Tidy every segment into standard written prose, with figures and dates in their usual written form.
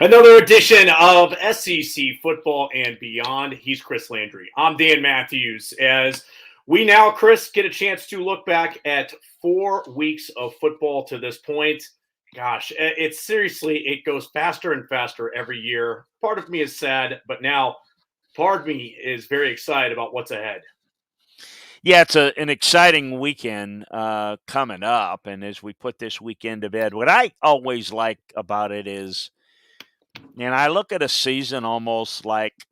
Another edition of SEC Football and Beyond. He's Chris Landry. I'm Dan Matthews. As we now, Chris, get a chance to look back at 4 weeks of football to this point. Gosh, it's seriously, it goes faster and faster every year. Part of me is sad, but now part of me is very excited about what's ahead. Yeah, it's an exciting weekend coming up. And as we put this weekend to bed, what I always like about it is, and I look at a season almost like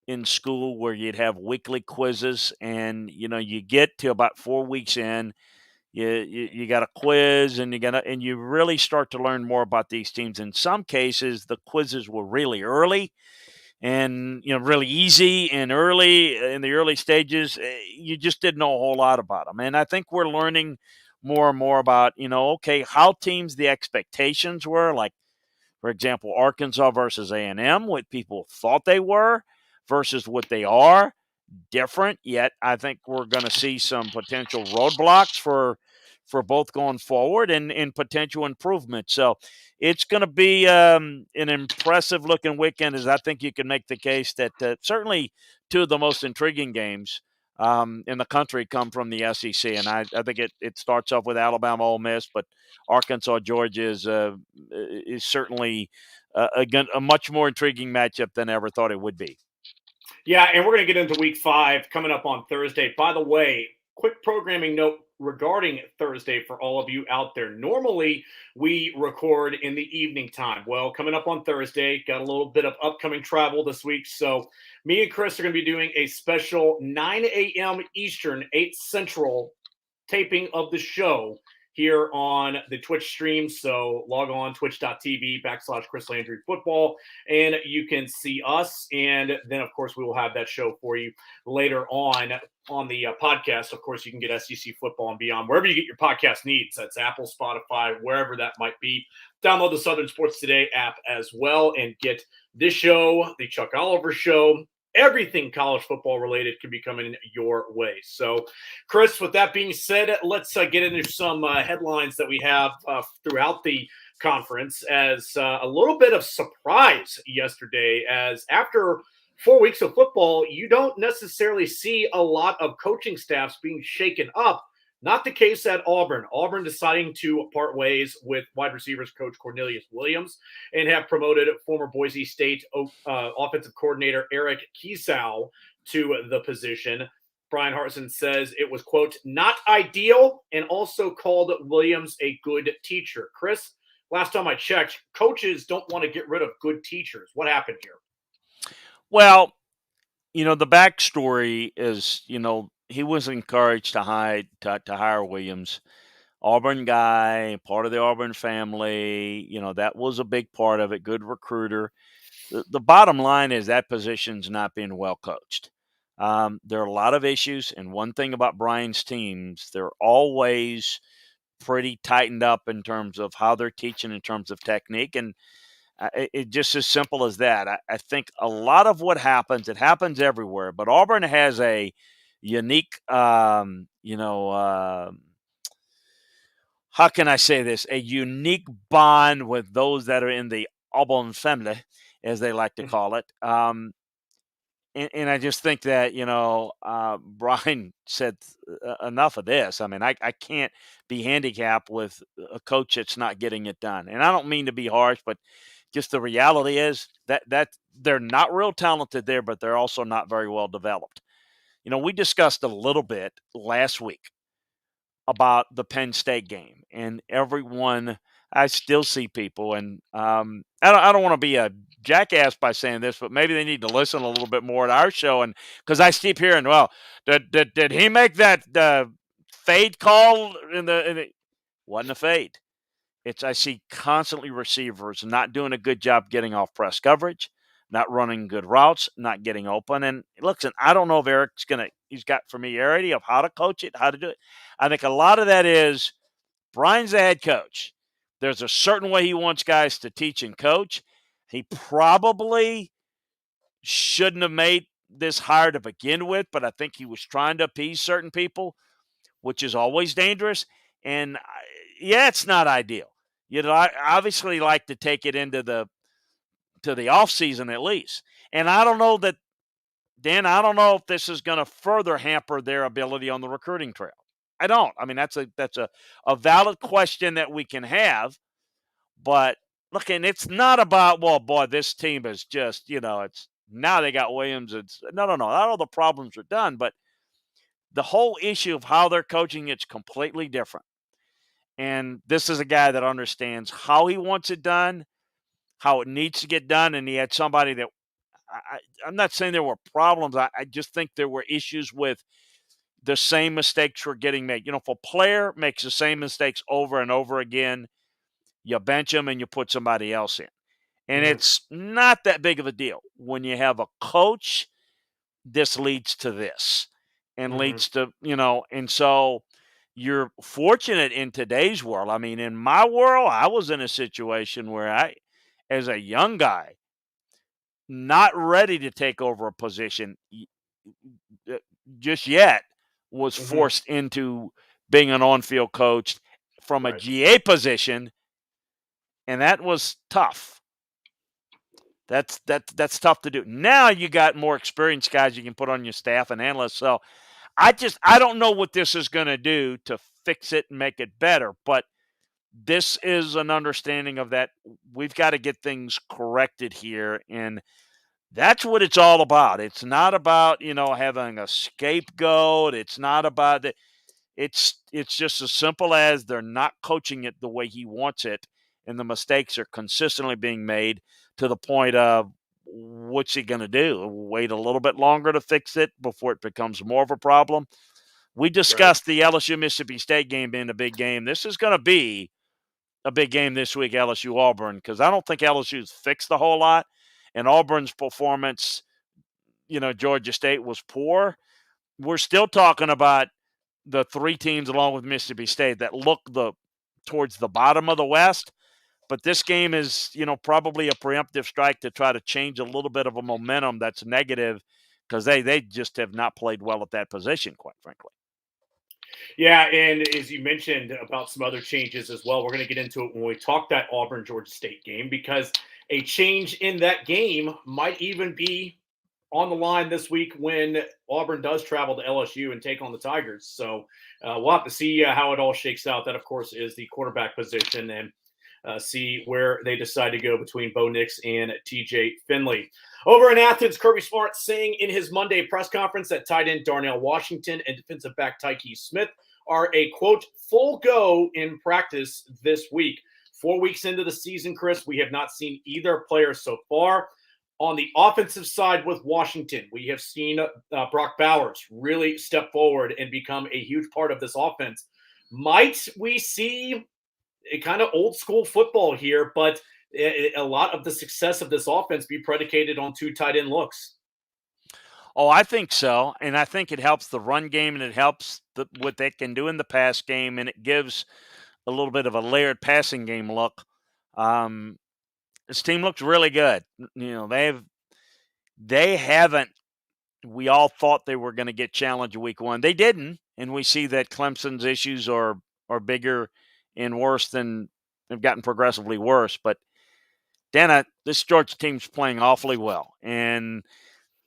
in school where you'd have weekly quizzes, and you get to about 4 weeks in, you got a quiz, and you really start to learn more about these teams. In some cases, the quizzes were really early and really easy, and early in the early stages you just didn't know a whole lot about them. And I think we're learning more and more about okay, how teams, the expectations were, like for example Arkansas versus A&M, what people thought they were versus what they are, different. Yet I think we're going to see some potential roadblocks for both going forward, and potential improvement. So it's going to be an impressive looking weekend, as I think you can make the case that certainly two of the most intriguing games in the country come from the SEC. And I think it starts off with Alabama, Ole Miss, but Arkansas, Georgia is certainly a much more intriguing matchup than I ever thought it would be. Yeah, and we're going to get into week 5 coming up on Thursday. By the way, quick programming note regarding Thursday for all of you out there. Normally, we record in the evening time. Well, coming up on Thursday, got a little bit of upcoming travel this week. So, me and Chris are going to be doing a special 9 a.m. Eastern, 8 Central taping of the show here on the Twitch stream. So log on twitch.tv/Chris Landry Football, and you can see us. And then, of course, we will have that show for you later on the podcast. Of course, you can get SEC Football and Beyond wherever you get your podcast needs. That's Apple, Spotify, wherever that might be. Download the Southern Sports Today app as well and get this show, the Chuck Oliver Show. Everything college football related can be coming your way. So, Chris, with that being said, let's get into some headlines that we have throughout the conference. As a little bit of surprise yesterday, as after 4 weeks of football, you don't necessarily see a lot of coaching staffs being shaken up. Not the case at Auburn. Auburn deciding to part ways with wide receivers coach Cornelius Williams and have promoted former Boise State offensive coordinator Eric Kiesau to the position. Brian Hartson says it was, quote, not ideal, and also called Williams a good teacher. Chris, last time I checked, coaches don't want to get rid of good teachers. What happened here? Well, the backstory is, he was encouraged to hire Williams, Auburn guy, part of the Auburn family. That was a big part of it. Good recruiter. The bottom line is that position's not being well coached. There are a lot of issues, and one thing about Brian's teams, they're always pretty tightened up in terms of how they're teaching, in terms of technique, and it just as simple as that. I think a lot of what happens, it happens everywhere, but Auburn has a unique, how can I say this? A unique bond with those that are in the Auburn family, as they like to call it. And I just think that, Brian said enough of this. I mean, I can't be handicapped with a coach that's not getting it done. And I don't mean to be harsh, but just the reality is that they're not real talented there, but they're also not very well developed. We discussed a little bit last week about the Penn State game, and everyone, I still see people, and I don't want to be a jackass by saying this, but maybe they need to listen a little bit more to our show, and because I keep hearing, well, did he make that fade call in the wasn't a fade. I see constantly receivers not doing a good job getting off press coverage, not running good routes, not getting open. And listen, I don't know if he's got familiarity of how to coach it, how to do it. I think a lot of that is Brian's the head coach. There's a certain way he wants guys to teach and coach. He probably shouldn't have made this hire to begin with, but I think he was trying to appease certain people, which is always dangerous. And yeah, it's not ideal. I obviously like to take it into the to the offseason at least. And I don't know that, Dan, I don't know if this is going to further hamper their ability on the recruiting trail. I don't. I mean, that's a valid question that we can have. But look, and it's not about, well, boy, this team is just, it's now they got Williams. It's no. Not all the problems are done, but the whole issue of how they're coaching, it's completely different. And this is a guy that understands how he wants it done, how it needs to get done. And he had somebody that I'm not saying there were problems. I just think there were issues with the same mistakes were getting made. If a player makes the same mistakes over and over again, you bench him and you put somebody else in. And it's not that big of a deal. When you have a coach, this leads to this and leads to, and so you're fortunate in today's world. I mean, in my world, I was in a situation where as a young guy, not ready to take over a position just yet, was forced into being an on-field coach from a GA position, and that was tough. That's tough to do. Now you got more experienced guys you can put on your staff and analysts. So I don't know what this is going to do to fix it and make it better, but this is an understanding of that we've got to get things corrected here, and that's what it's all about. It's not about, having a scapegoat. It's not about that. It's just as simple as they're not coaching it the way he wants it, and the mistakes are consistently being made to the point of what's he going to do? Wait a little bit longer to fix it before it becomes more of a problem? We discussed the LSU Mississippi State game being a big game. This is going to be a big game this week, LSU Auburn, because I don't think LSU's fixed a whole lot. And Auburn's performance, Georgia State was poor. We're still talking about the three teams along with Mississippi State that look towards the bottom of the West. But this game is, probably a preemptive strike to try to change a little bit of a momentum that's negative, because they just have not played well at that position, quite frankly. Yeah, and as you mentioned about some other changes as well, we're going to get into it when we talk that Auburn-Georgia State game, because a change in that game might even be on the line this week when Auburn does travel to LSU and take on the Tigers. So we'll have to see how it all shakes out. That, of course, is the quarterback position, and see where they decide to go between Bo Nix and TJ Finley. Over in Athens, Kirby Smart saying in his Monday press conference that tight end Darnell Washington and defensive back Tyke Smith are a, quote, full go in practice this week. 4 weeks into the season, Chris, we have not seen either player so far. On the offensive side with Washington, we have seen Brock Bowers really step forward and become a huge part of this offense. Might we see a kind of old school football here, but a lot of the success of this offense be predicated on two tight end looks? Oh, I think so. And I think it helps the run game, and it helps what they can do in the pass game, and it gives a little bit of a layered passing game look. This team looks really good. They haven't, we all thought they were going to get challenged week one. They didn't. And we see that Clemson's issues are bigger and worse than they've gotten progressively worse. But Dana, this Georgia team's playing awfully well. And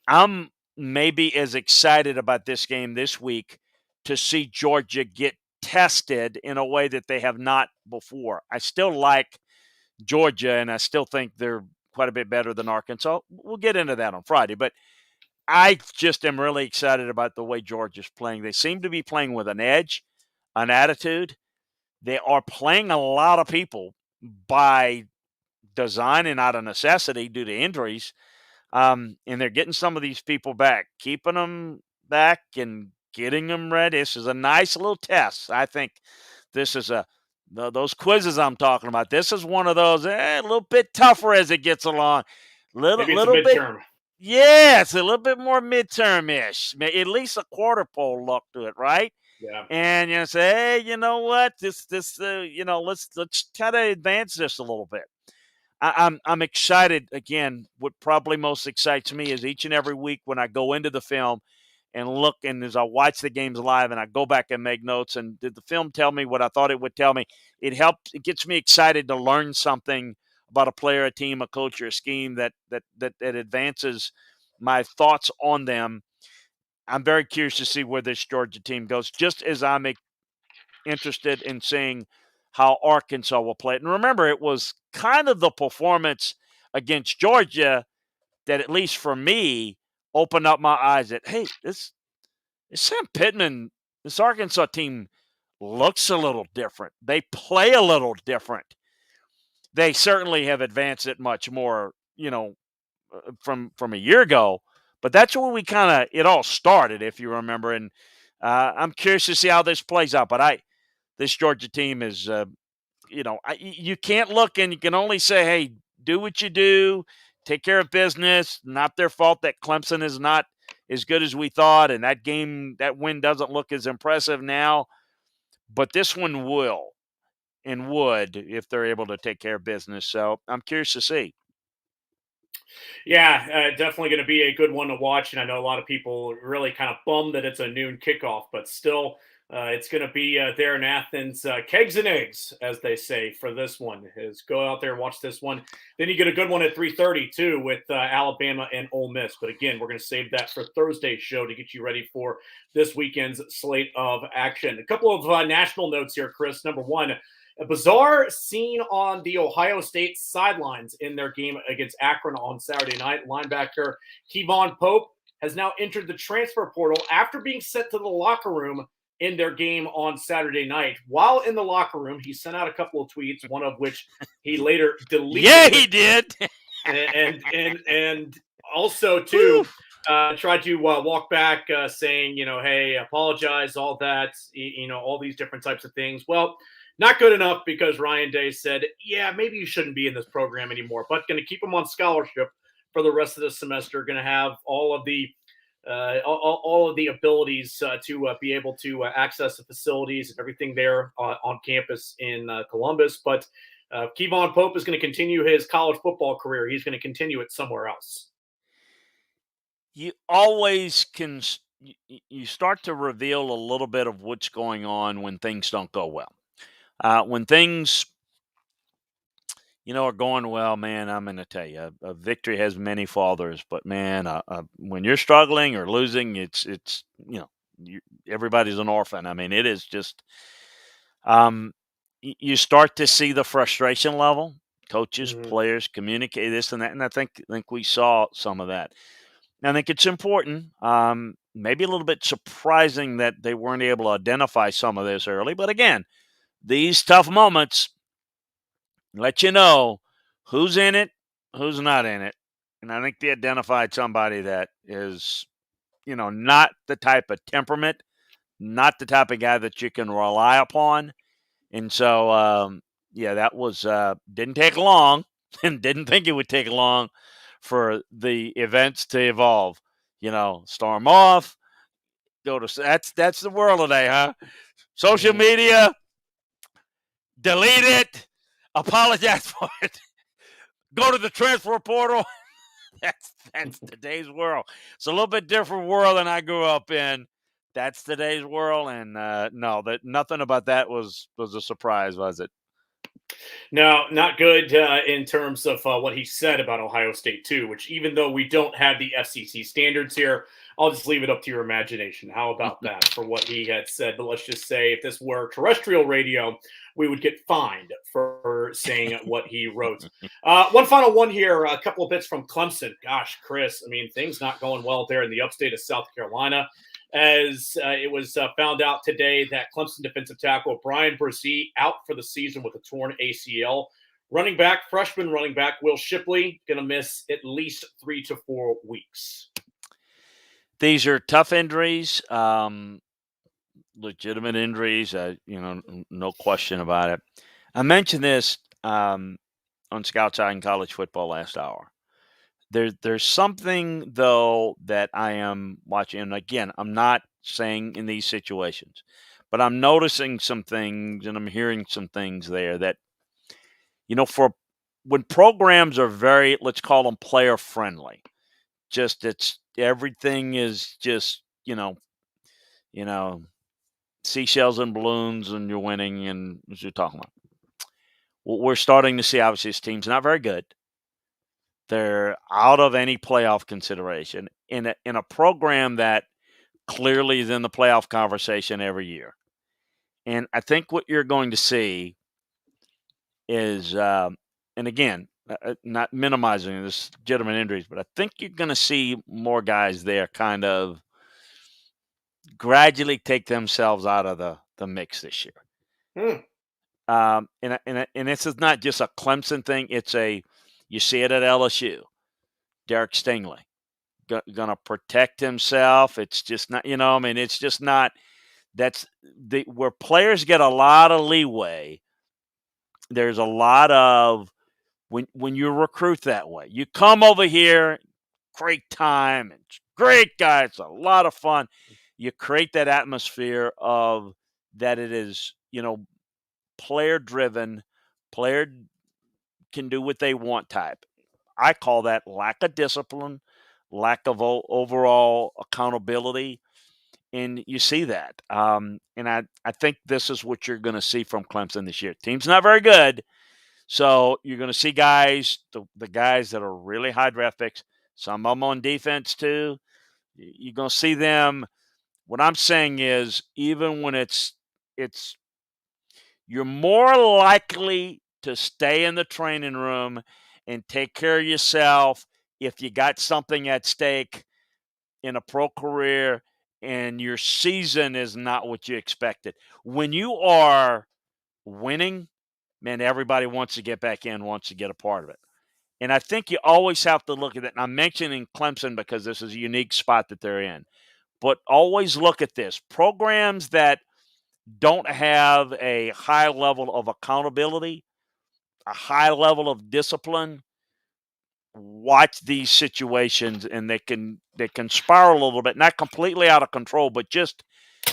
I'm maybe as excited about this game this week to see Georgia get tested in a way that they have not before. I still like Georgia, and I still think they're quite a bit better than Arkansas. We'll get into that on Friday. But I just am really excited about the way Georgia's playing. They seem to be playing with an edge, an attitude. They are playing a lot of people by design and out of necessity due to injuries. And they're getting some of these people back, keeping them back and getting them ready. This is a nice little test. I think this is those quizzes I'm talking about. This is one of those a little bit tougher as it gets along. Little bit. Yeah, it's a little bit more midterm-ish. At least a quarter pole look to it, right? Yeah. And say, hey, you know what? Let's try to advance this a little bit. I'm excited. Again, what probably most excites me is each and every week when I go into the film and look, and as I watch the games live and I go back and make notes, and did the film tell me what I thought it would tell me? It helps. It gets me excited to learn something about a player, a team, a coach, or a scheme that advances my thoughts on them. I'm very curious to see where this Georgia team goes, just as I'm interested in seeing how Arkansas will play it. And remember, it was kind of the performance against Georgia that, at least for me, opened up my eyes that, hey, this Sam Pittman, this Arkansas team looks a little different. They play a little different. They certainly have advanced it much more, from a year ago. But that's where it all started, if you remember. And I'm curious to see how this plays out. But this Georgia team is, you can't look and you can only say, hey, do what you do, take care of business. Not their fault that Clemson is not as good as we thought, and that win doesn't look as impressive now. But this one will and would if they're able to take care of business. So I'm curious to see. Yeah, definitely going to be a good one to watch. And I know a lot of people really kind of bummed that it's a noon kickoff, but still, it's going to be there in Athens. Kegs and eggs, as they say, for this one. Is go out there and watch this one. Then you get a good one at 3:30 too with Alabama and Ole Miss. But again, we're going to save that for Thursday's show to get you ready for this weekend's slate of action. A couple of national notes here, Chris. Number one. A bizarre scene on the Ohio State sidelines in their game against Akron on Saturday night. Linebacker Kevon Pope has now entered the transfer portal after being sent to the locker room in their game on Saturday night. While in the locker room, he sent out a couple of tweets, one of which he later deleted. Yeah, he did. and also too tried to walk back saying, hey, apologize, all that, all these different types of things. Well, not good enough, because Ryan Day said, yeah, maybe you shouldn't be in this program anymore, but going to keep him on scholarship for the rest of the semester. Going to have all of the abilities to be able to access the facilities and everything there on campus in Columbus. But Kevon Pope is going to continue his college football career. He's going to continue it somewhere else. You always can. You start to reveal a little bit of what's going on when things don't go well. When things, are going well, man, I'm going to tell you, a victory has many fathers. But man, when you're struggling or losing, it's everybody's an orphan. I mean, it is just. You start to see the frustration level. Coaches, players communicate this and that, and I think we saw some of that. I think it's important. Maybe a little bit surprising that they weren't able to identify some of this early. But again, these tough moments let you know who's in it, who's not in it. And I think they identified somebody that is, not the type of temperament, not the type of guy that you can rely upon. And so, that was didn't take long, and didn't think it would take long for the events to evolve. Storm off, go to that's the world today, huh? Social media, delete it, apologize for it, go to the transfer portal. That's today's world. It's a little bit different world than I grew up in. That's today's world, and no, that nothing about that was a surprise, was it? No, not good in terms of what he said about Ohio State, too, which, even though we don't have the FCC standards here, I'll just leave it up to your imagination. How about that for what he had said? But let's just say, if this were terrestrial radio, we would get fined for saying what he wrote. One final one here, a couple of bits from Clemson. Gosh, Chris, I mean, things not going well there in the upstate of South Carolina, as it was found out today that Clemson defensive tackle Brian Brzee out for the season with a torn ACL. Freshman running back Will Shipley, going to miss at least 3 to 4 weeks. These are tough injuries, legitimate injuries, no question about it. I mentioned this on Scouts Eye in college football last hour. There's something, though, that I am watching. And again, I'm not saying in these situations, but I'm noticing some things and I'm hearing some things there that, for when programs are very, let's call them player friendly, everything is just, seashells and balloons and you're winning and what you're talking about. we're starting to see, obviously, this team's not very good. They're out of any playoff consideration in a program that clearly is in the playoff conversation every year. And I think what you're going to see is, and again, not minimizing this legitimate injuries, but I think you're going to see more guys there kind of gradually take themselves out of the mix this year. And this is not just a Clemson thing. You see it at LSU. Derek Stingley going to protect himself. It's just not, it's just not. That's where players get a lot of leeway. There's a lot of when you recruit that way. You come over here, great time, and great guy. It's a lot of fun. You create that atmosphere of that it is, player driven, player can do what they want type. I call that lack of discipline, lack of overall accountability. And you see that. And I think this is what you're going to see from Clemson this year. Team's not very good. So you're going to see guys, the guys that are really high draft picks, some of them on defense too. You're going to see them. What I'm saying is, even when it's you're more likely to stay in the training room and take care of yourself if you got something at stake in a pro career and your season is not what you expected. When you are winning, man, everybody wants to get back in, wants to get a part of it. And I think you always have to look at that. And I'm mentioning Clemson because this is a unique spot that they're in. But always look at this. Programs that don't have a high level of accountability, a high level of discipline, watch these situations and they can spiral a little bit, not completely out of control, but just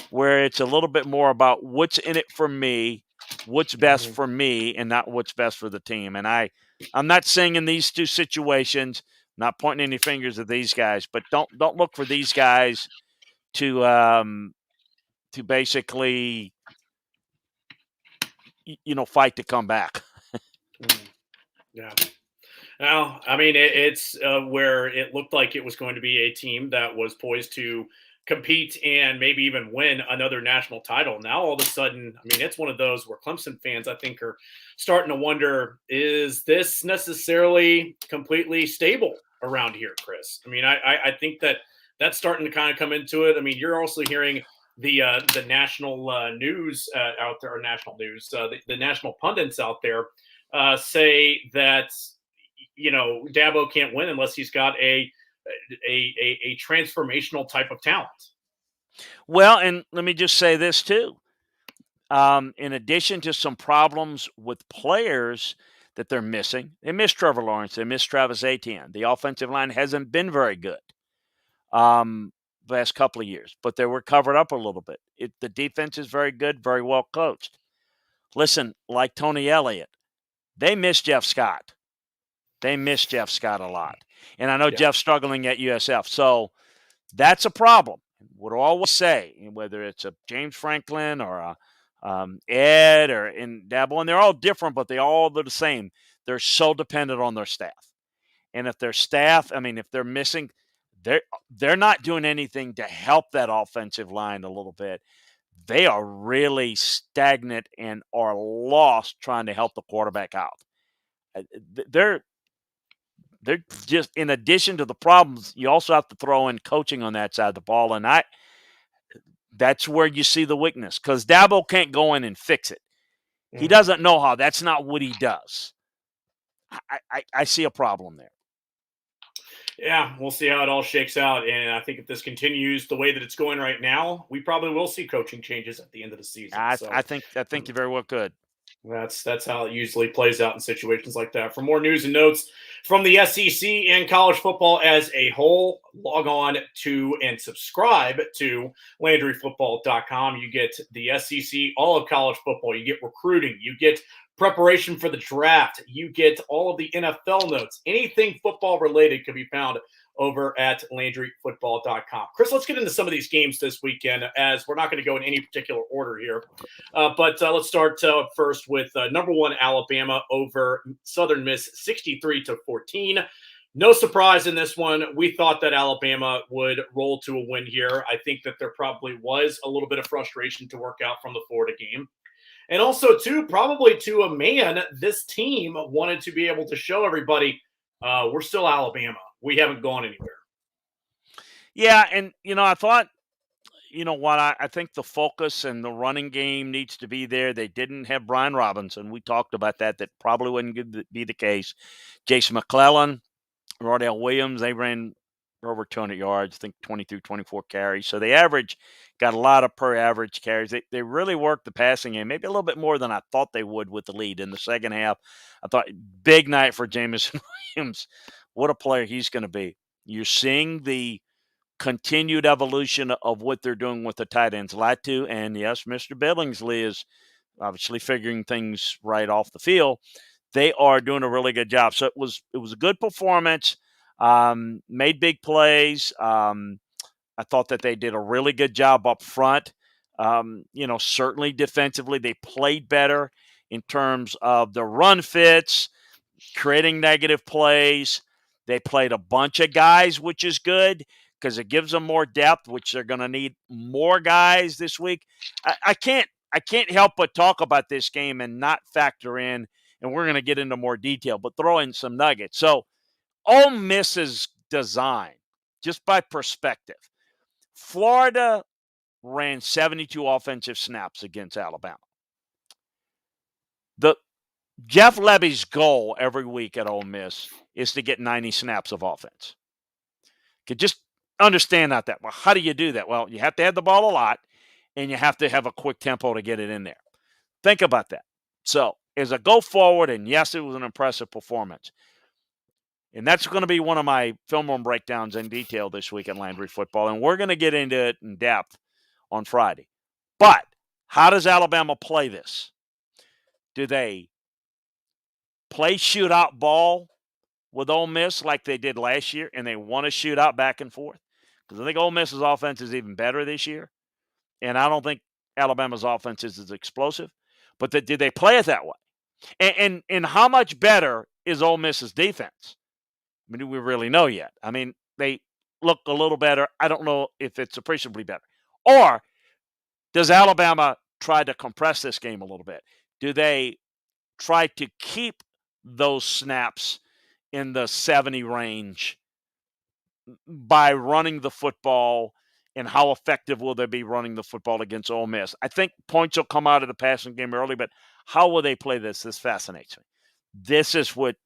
where it's a little bit more about what's in it for me, what's best for me, and not what's best for the team. And I'm not saying in these two situations, not pointing any fingers at these guys, but don't look for these guys to basically fight to come back. Yeah. Well, I mean, it's where it looked like it was going to be a team that was poised to compete and maybe even win another national title. Now, all of a sudden, I mean, it's one of those where Clemson fans, I think, are starting to wonder, is this necessarily completely stable around here, Chris? I mean, I think that's starting to kind of come into it. I mean, you're also hearing the national news out there, or national news, the national pundits out there say that Dabo can't win unless he's got a transformational type of talent. Well, and let me just say this too. In addition to some problems with players that they're missing, they miss Trevor Lawrence, they miss Travis Etienne. The offensive line hasn't been very good the last couple of years, but they were covered up a little bit. The defense is very good, very well coached. Listen, like Tony Elliott, they miss Jeff Scott. They miss Jeff Scott a lot. And I know Jeff's struggling at USF. So that's a problem. What I always say, whether it's a James Franklin or a Ed or in Dabo, and they're all different, but they're the same. They're so dependent on their staff. And if their staff, if they're missing, they're not doing anything to help that offensive line a little bit. They are really stagnant and are lost trying to help the quarterback out. They're just, in addition to the problems, you also have to throw in coaching on that side of the ball. And that's where you see the weakness, because Dabo can't go in and fix it. Mm-hmm. He doesn't know how. That's not what he does. I see a problem there. Yeah, we'll see how it all shakes out. And I think if this continues the way that it's going right now, we probably will see coaching changes at the end of the season. I think you very well could. That's how it usually plays out in situations like that. For more news and notes from the SEC and college football as a whole, log on to and subscribe to LandryFootball.com. You get the SEC, all of college football. You get recruiting. You get preparation for the draft. You get all of the NFL notes. Anything football related can be found over at LandryFootball.com. Chris, let's get into some of these games this weekend, as we're not going to go in any particular order here. But let's start first with number one Alabama over Southern Miss, 63-14. No surprise in this one. We thought that Alabama would roll to a win here. I think that there probably was a little bit of frustration to work out from the Florida game. And also, too, probably to a man, this team wanted to be able to show everybody we're still Alabama. We haven't gone anywhere. Yeah, and, I thought, I think the focus and the running game needs to be there. They didn't have Brian Robinson. We talked about that. That probably wouldn't be the case. Jason McClellan, Rodale Williams, they ran over 200 yards, I think 23, 24 carries. So they got a lot of per average carries. They really worked the passing game, maybe a little bit more than I thought they would with the lead in the second half. I thought big night for Jameson Williams. What a player he's going to be. You're seeing the continued evolution of what they're doing with the tight ends. Latu, and yes, Mr. Billingsley is obviously figuring things right off the field. They are doing a really good job. So it was a good performance. Made big plays. I thought that they did a really good job up front. Certainly defensively, they played better in terms of the run fits, creating negative plays. They played a bunch of guys, which is good because it gives them more depth, which they're going to need more guys this week. I can't help but talk about this game and not factor in, and we're going to get into more detail, but throw in some nuggets. So Ole Miss's design, just by perspective, Florida ran 72 offensive snaps against Alabama. Jeff Lebby's goal every week at Ole Miss is to get 90 snaps of offense. Could just understand that. Well, how do you do that? Well, you have to have the ball a lot, and you have to have a quick tempo to get it in there. Think about that. So as I go forward, and yes, it was an impressive performance. And that's going to be one of my film room breakdowns in detail this week at Landry Football, and we're going to get into it in depth on Friday. But how does Alabama play this? Do they play shootout ball with Ole Miss like they did last year, and they want to shoot out back and forth? Because I think Ole Miss's offense is even better this year, and I don't think Alabama's offense is as explosive. But did they play it that way? And how much better is Ole Miss's defense? I mean, do we really know yet? I mean, they look a little better. I don't know if it's appreciably better. Or does Alabama try to compress this game a little bit? Do they try to keep those snaps in the 70 range by running the football, and how effective will they be running the football against Ole Miss? I think points will come out of the passing game early, but how will they play this? This fascinates me. This is what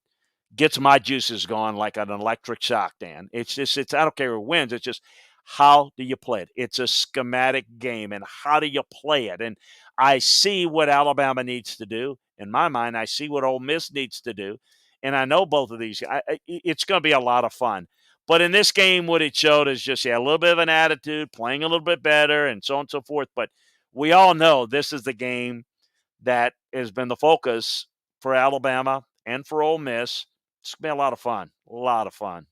gets my juices going like an electric shock, Dan. It's I don't care who wins. It's just, how do you play it? It's a schematic game, and how do you play it? And I see what Alabama needs to do. In my mind, I see what Ole Miss needs to do. And I know both of these. It's going to be a lot of fun. But in this game, what it showed is just, a little bit of an attitude, playing a little bit better, and so on and so forth. But we all know this is the game that has been the focus for Alabama and for Ole Miss. It's going to be a lot of fun. A lot of fun.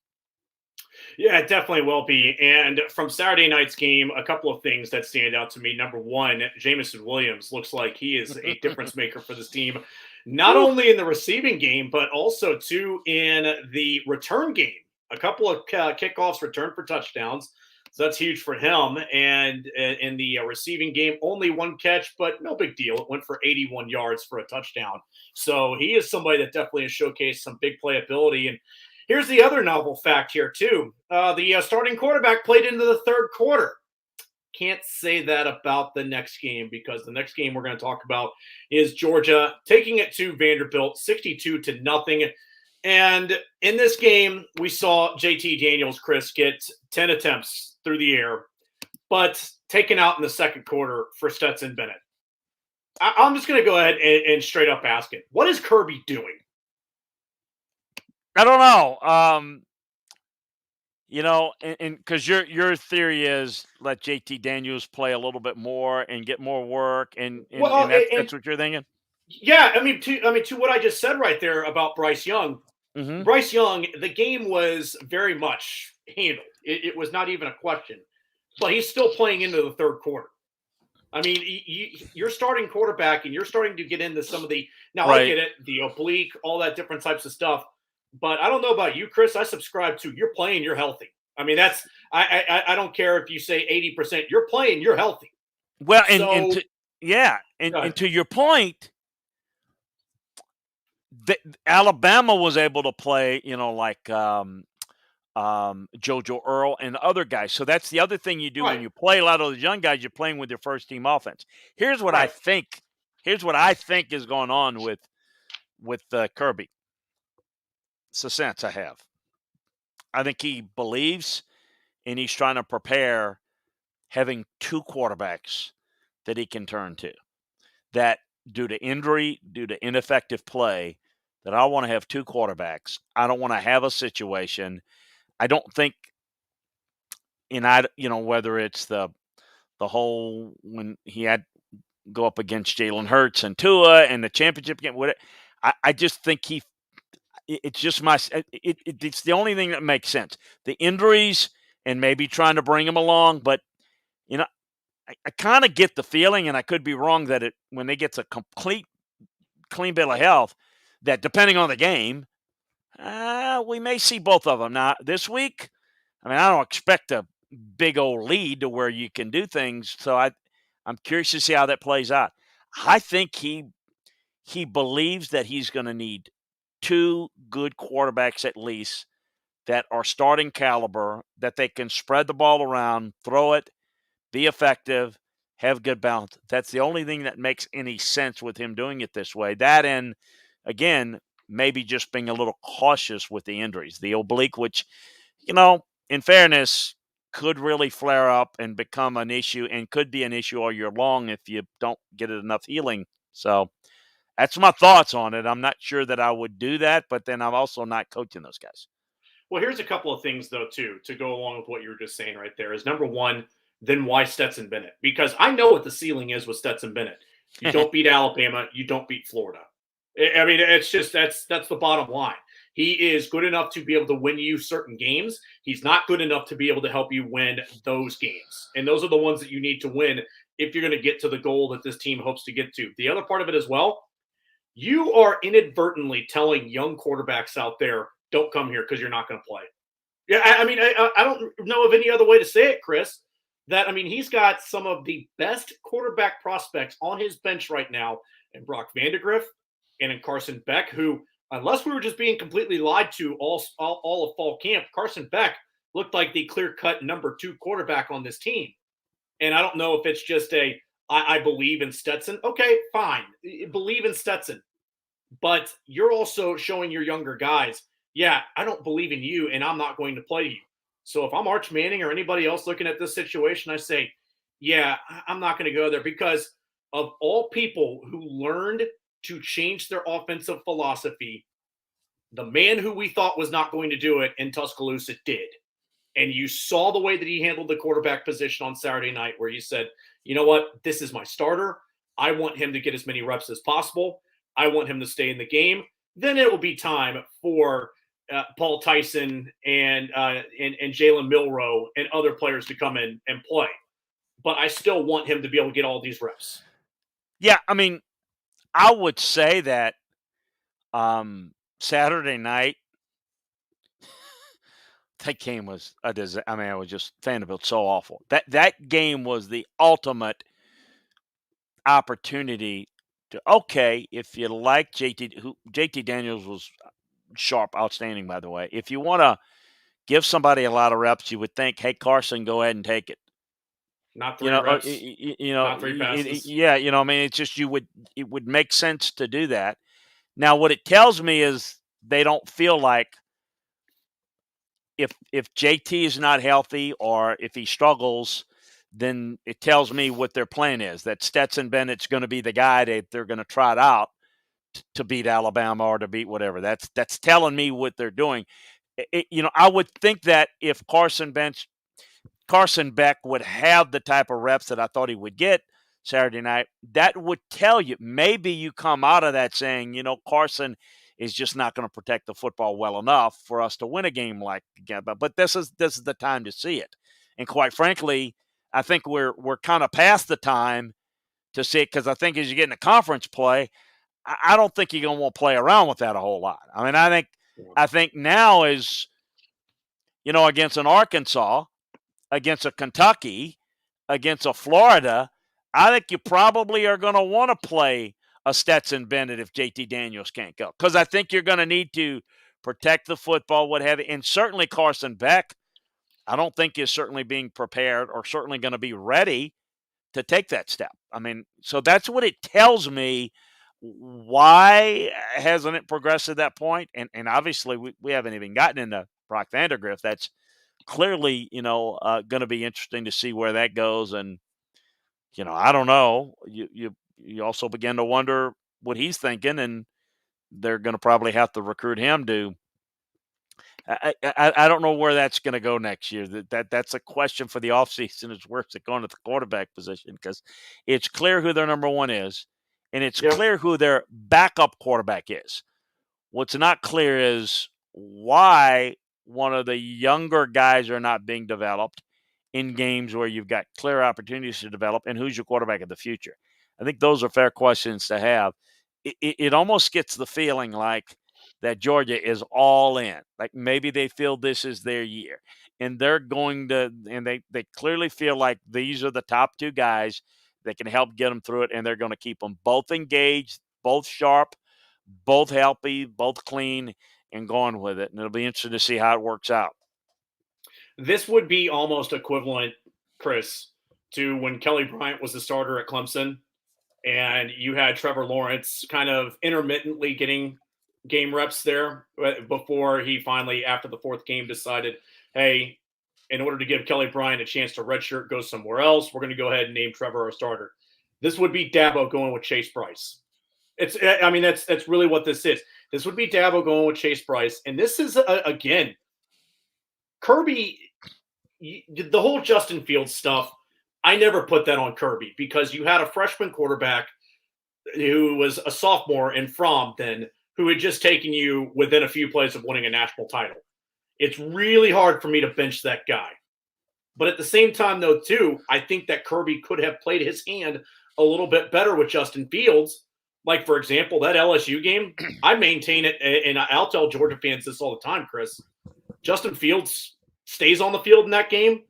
Yeah, it definitely will be. And from Saturday night's game, a couple of things that stand out to me. Number one, Jameson Williams looks like he is a difference maker for this team, not only in the receiving game, but also, too, in the return game. A couple of kickoffs returned for touchdowns. So that's huge for him. And in the receiving game, only one catch, but no big deal. It went for 81 yards for a touchdown. So he is somebody that definitely has showcased some big playability. And here's the other novel fact here, too. The starting quarterback played into the third quarter. Can't say that about the next game, because the next game we're going to talk about is Georgia taking it to Vanderbilt 62-0. And in this game, we saw JT Daniels, Chris, get 10 attempts through the air, but taken out in the second quarter for Stetson Bennett. I'm just going to go ahead and straight up ask it. What is Kirby doing? I don't know. And because your theory is let JT Daniels play a little bit more and get more work, and that's what you're thinking? Yeah, to what I just said right there about Bryce Young. Hmm. Bryce Young, the game was very much handled. It was not even a question, but he's still playing into the third quarter. I mean, you're starting quarterback, and you're starting to get into some of the. Now, I Right. get it, the oblique, all that different types of stuff. But I don't know about you, Chris. I subscribe to you're playing, you're healthy. I mean, that's I don't care if you say 80%. You're playing, you're healthy. Well, and So, to yeah, and to your point, the, Alabama was able to play, like JoJo Earl and other guys. So that's the other thing you do when right, you play a lot of those young guys. You're playing with your first team offense. Here's what I right. think. Here's what I think is going on with Kirby. It's a sense I have. I think he believes and he's trying to prepare having two quarterbacks that he can turn to. That due to injury, due to ineffective play, that I want to have two quarterbacks. I don't want to have a situation. I don't think, whether it's the whole when he had go up against Jalen Hurts and Tua and the championship game. I just think it's just it's the only thing that makes sense. The injuries and maybe trying to bring him along, but you know, I kind of get the feeling, and I could be wrong, that when they get a complete clean bill of health, that depending on the game, we may see both of them. Now this week, I mean, I don't expect a big old lead to where you can do things. So I'm curious to see how that plays out. I think he believes that he's going to need two good quarterbacks at least that are starting caliber, that they can spread the ball around, throw it, be effective, have good balance. That's the only thing that makes any sense with him doing it this way. That, and again, maybe just being a little cautious with the injuries. The oblique, which, in fairness, could really flare up and become an issue, and could be an issue all year long if you don't get it enough healing. So that's my thoughts on it. I'm not sure that I would do that, but then I'm also not coaching those guys. Well, here's a couple of things though too to go along with what you were just saying right there. Is number one, then why Stetson Bennett? Because I know what the ceiling is with Stetson Bennett. You don't beat Alabama, you don't beat Florida. I mean, it's just that's the bottom line. He is good enough to be able to win you certain games. He's not good enough to be able to help you win those games. And those are the ones that you need to win if you're going to get to the goal that this team hopes to get to. The other part of it as well, you are inadvertently telling young quarterbacks out there, don't come here because you're not going to play. Yeah, I don't know of any other way to say it, Chris. That I mean, he's got some of the best quarterback prospects on his bench right now, in Brock Vandagriff and in Carson Beck, who, unless we were just being completely lied to all of fall camp, Carson Beck looked like the clear-cut number 2 quarterback on this team. And I don't know if it's just I believe in Stetson. Okay, fine, believe in Stetson, but you're also showing your younger guys, yeah, I don't believe in you and I'm not going to play you. So if I'm Arch Manning or anybody else looking at this situation, I say, yeah, I'm not going to go there because of all people who learned to change their offensive philosophy, the man who we thought was not going to do it in Tuscaloosa did. And you saw the way that he handled the quarterback position on Saturday night, where he said, you know what, this is my starter. I want him to get as many reps as possible. I want him to stay in the game. Then it will be time for Paul Tyson and Jalen Milroe and other players to come in and play. But I still want him to be able to get all these reps. Yeah, I mean, I would say that Saturday night, that game was a disaster. I mean, I was just Vanderbilt so awful. That game was the ultimate opportunity to, okay, if you like JT Daniels was sharp, outstanding, by the way. If you want to give somebody a lot of reps, you would think, hey, Carson, go ahead and take it. Not You three know, reps, not three passes. yeah, I mean, it's just it would make sense to do that. Now, what it tells me is they don't feel like if JT is not healthy or if he struggles, then it tells me what their plan is. That Stetson Bennett's going to be the guy that they're going to trot out to beat Alabama or to beat whatever. That's telling me what they're doing. I would think that if Carson Beck would have the type of reps that I thought he would get, Saturday night, that would tell you maybe you come out of that saying, Carson is just not going to protect the football well enough for us to win a game like again. But this is the time to see it. And quite frankly, I think we're kind of past the time to see it, because I think as you get into conference play, I don't think you're going to want to play around with that a whole lot. I mean, I think now is, against an Arkansas, against a Kentucky, against a Florida, I think you probably are going to want to play a Stetson Bennett if JT Daniels can't go, because I think you're going to need to protect the football, what have you. And certainly Carson Beck, I don't think is certainly being prepared or certainly going to be ready to take that step. I mean, so that's what it tells me. Why hasn't it progressed to that point? And obviously we haven't even gotten into Brock Vandagriff. That's clearly, going to be interesting to see where that goes. And, I don't know. You also begin to wonder what he's thinking, and they're going to probably have to recruit him to. I don't know where that's going to go next year. That's a question for the offseason. Is where's it going at the quarterback position? Because it's clear who their number one is, and it's clear who their backup quarterback is. What's not clear is why one of the younger guys are not being developed in games where you've got clear opportunities to develop, and who's your quarterback of the future. I think those are fair questions to have. It almost gets the feeling like that Georgia is all in. Like maybe they feel this is their year, and they're going to, and they clearly feel like these are the top two guys that can help get them through it, and they're going to keep them both engaged, both sharp, both healthy, both clean, and going with it. And it'll be interesting to see how it works out. This would be almost equivalent, Chris, to when Kelly Bryant was the starter at Clemson and you had Trevor Lawrence kind of intermittently getting game reps there before he finally, after the fourth game, decided, hey, in order to give Kelly Bryant a chance to redshirt, go somewhere else, we're going to go ahead and name Trevor our starter. This would be Dabo going with Chase Bryce. That's really what this is. This would be Dabo going with Chase Bryce. And this is, again, Kirby, the whole Justin Fields stuff, I never put that on Kirby because you had a freshman quarterback who was a sophomore in Fromm then, who had just taken you within a few plays of winning a national title. It's really hard for me to bench that guy. But at the same time, though, too, I think that Kirby could have played his hand a little bit better with Justin Fields. Like, for example, that LSU game, I maintain it, and I'll tell Georgia fans this all the time, Chris. Justin Fields stays on the field in that game.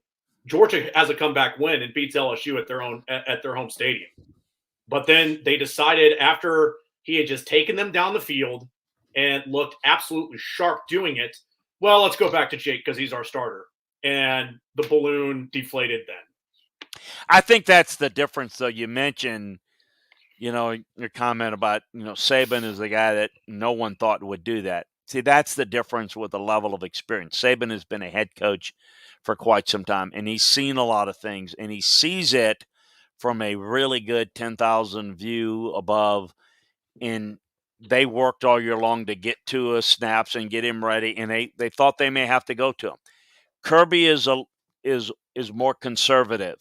Georgia has a comeback win and beats LSU at their home stadium. But then they decided after he had just taken them down the field and looked absolutely sharp doing it, well, let's go back to Jake because he's our starter. And the balloon deflated then. I think that's the difference, though. You mentioned, your comment about, Saban is the guy that no one thought would do that. See, that's the difference with the level of experience. Saban has been a head coach for quite some time, and he's seen a lot of things, and he sees it from a really good 10,000 view above, and they worked all year long to get to his snaps and get him ready, and they thought they may have to go to him. Kirby is more conservative,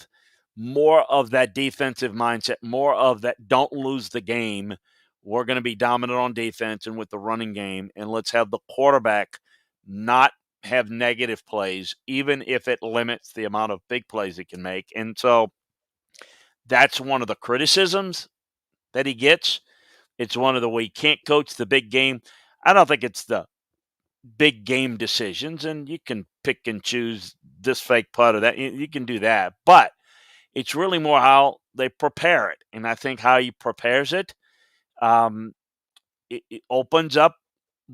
more of that defensive mindset, more of that don't lose the game. We're going to be dominant on defense and with the running game, and let's have the quarterback not have negative plays, even if it limits the amount of big plays he can make. And so that's one of the criticisms that he gets. It's one of the way he can't coach the big game. I don't think it's the big game decisions, and you can pick and choose this fake putt or that. You can do that, but it's really more how they prepare it. And I think how he prepares it, it opens up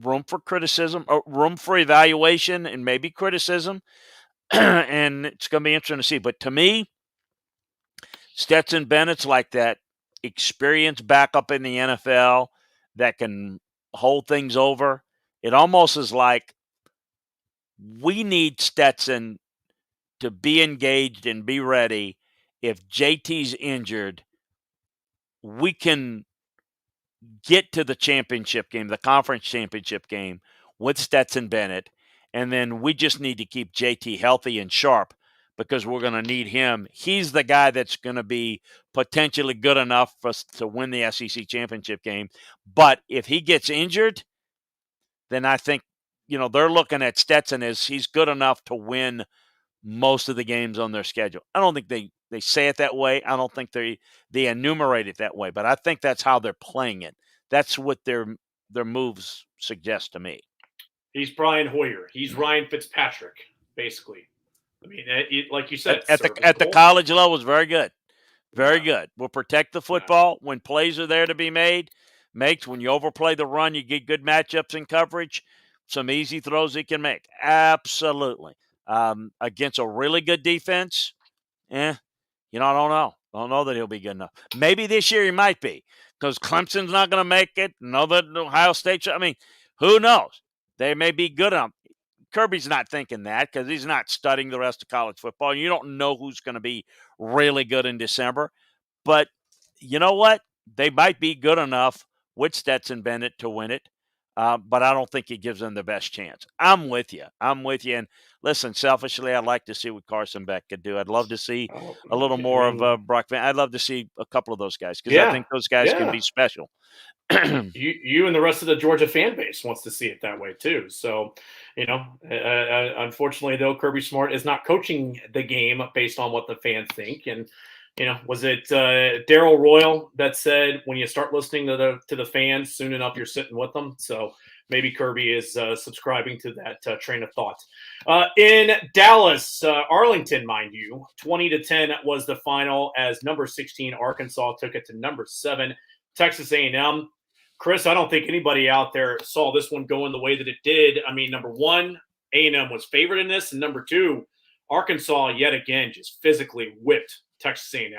room for criticism, or room for evaluation and maybe criticism. And it's going to be interesting to see. But to me, Stetson Bennett's like that experienced backup in the NFL that can hold things over. It almost is like we need Stetson to be engaged and be ready. If JT's injured, we can get to the championship game, the conference championship game with Stetson Bennett, and then we just need to keep JT healthy and sharp. because we're going to need him. He's the guy that's going to be potentially good enough for us to win the SEC championship game. But if he gets injured, then I think, they're looking at Stetson as he's good enough to win most of the games on their schedule. I don't think they say it that way. I don't think they enumerate it that way, but I think that's how they're playing it. That's what their moves suggest to me. He's Brian Hoyer. He's Ryan Fitzpatrick, basically. I mean, like you said, at the college level is very good. Very good. We'll protect the football when plays are there to be made. When you overplay the run, you get good matchups and coverage. Some easy throws he can make. Absolutely. Against a really good defense, I don't know. I don't know that he'll be good enough. Maybe this year he might be because Clemson's not going to make it. No, that Ohio State. I mean, who knows? They may be good enough. Kirby's not thinking that because he's not studying the rest of college football. You don't know who's going to be really good in December. But you know what? They might be good enough with Stetson Bennett to win it. But I don't think he gives them the best chance. I'm with you. And listen, selfishly, I'd like to see what Carson Beck could do. I'd love to see a little more of Brock Van. I'd love to see a couple of those guys because I think those guys can be special. you and the rest of the Georgia fan base wants to see it that way too. So, unfortunately, though, Kirby Smart is not coaching the game based on what the fans think. And was it Darrell Royal that said, when you start listening to the fans, soon enough you're sitting with them? So maybe Kirby is subscribing to that train of thought. In Dallas, Arlington, mind you, 20-10 was the final as number 16 Arkansas took it to number 7 Texas A&M. Chris, I don't think anybody out there saw this one going the way that it did. I mean, number one, A&M was favored in this, and number two, Arkansas yet again just physically whipped Texas A&M.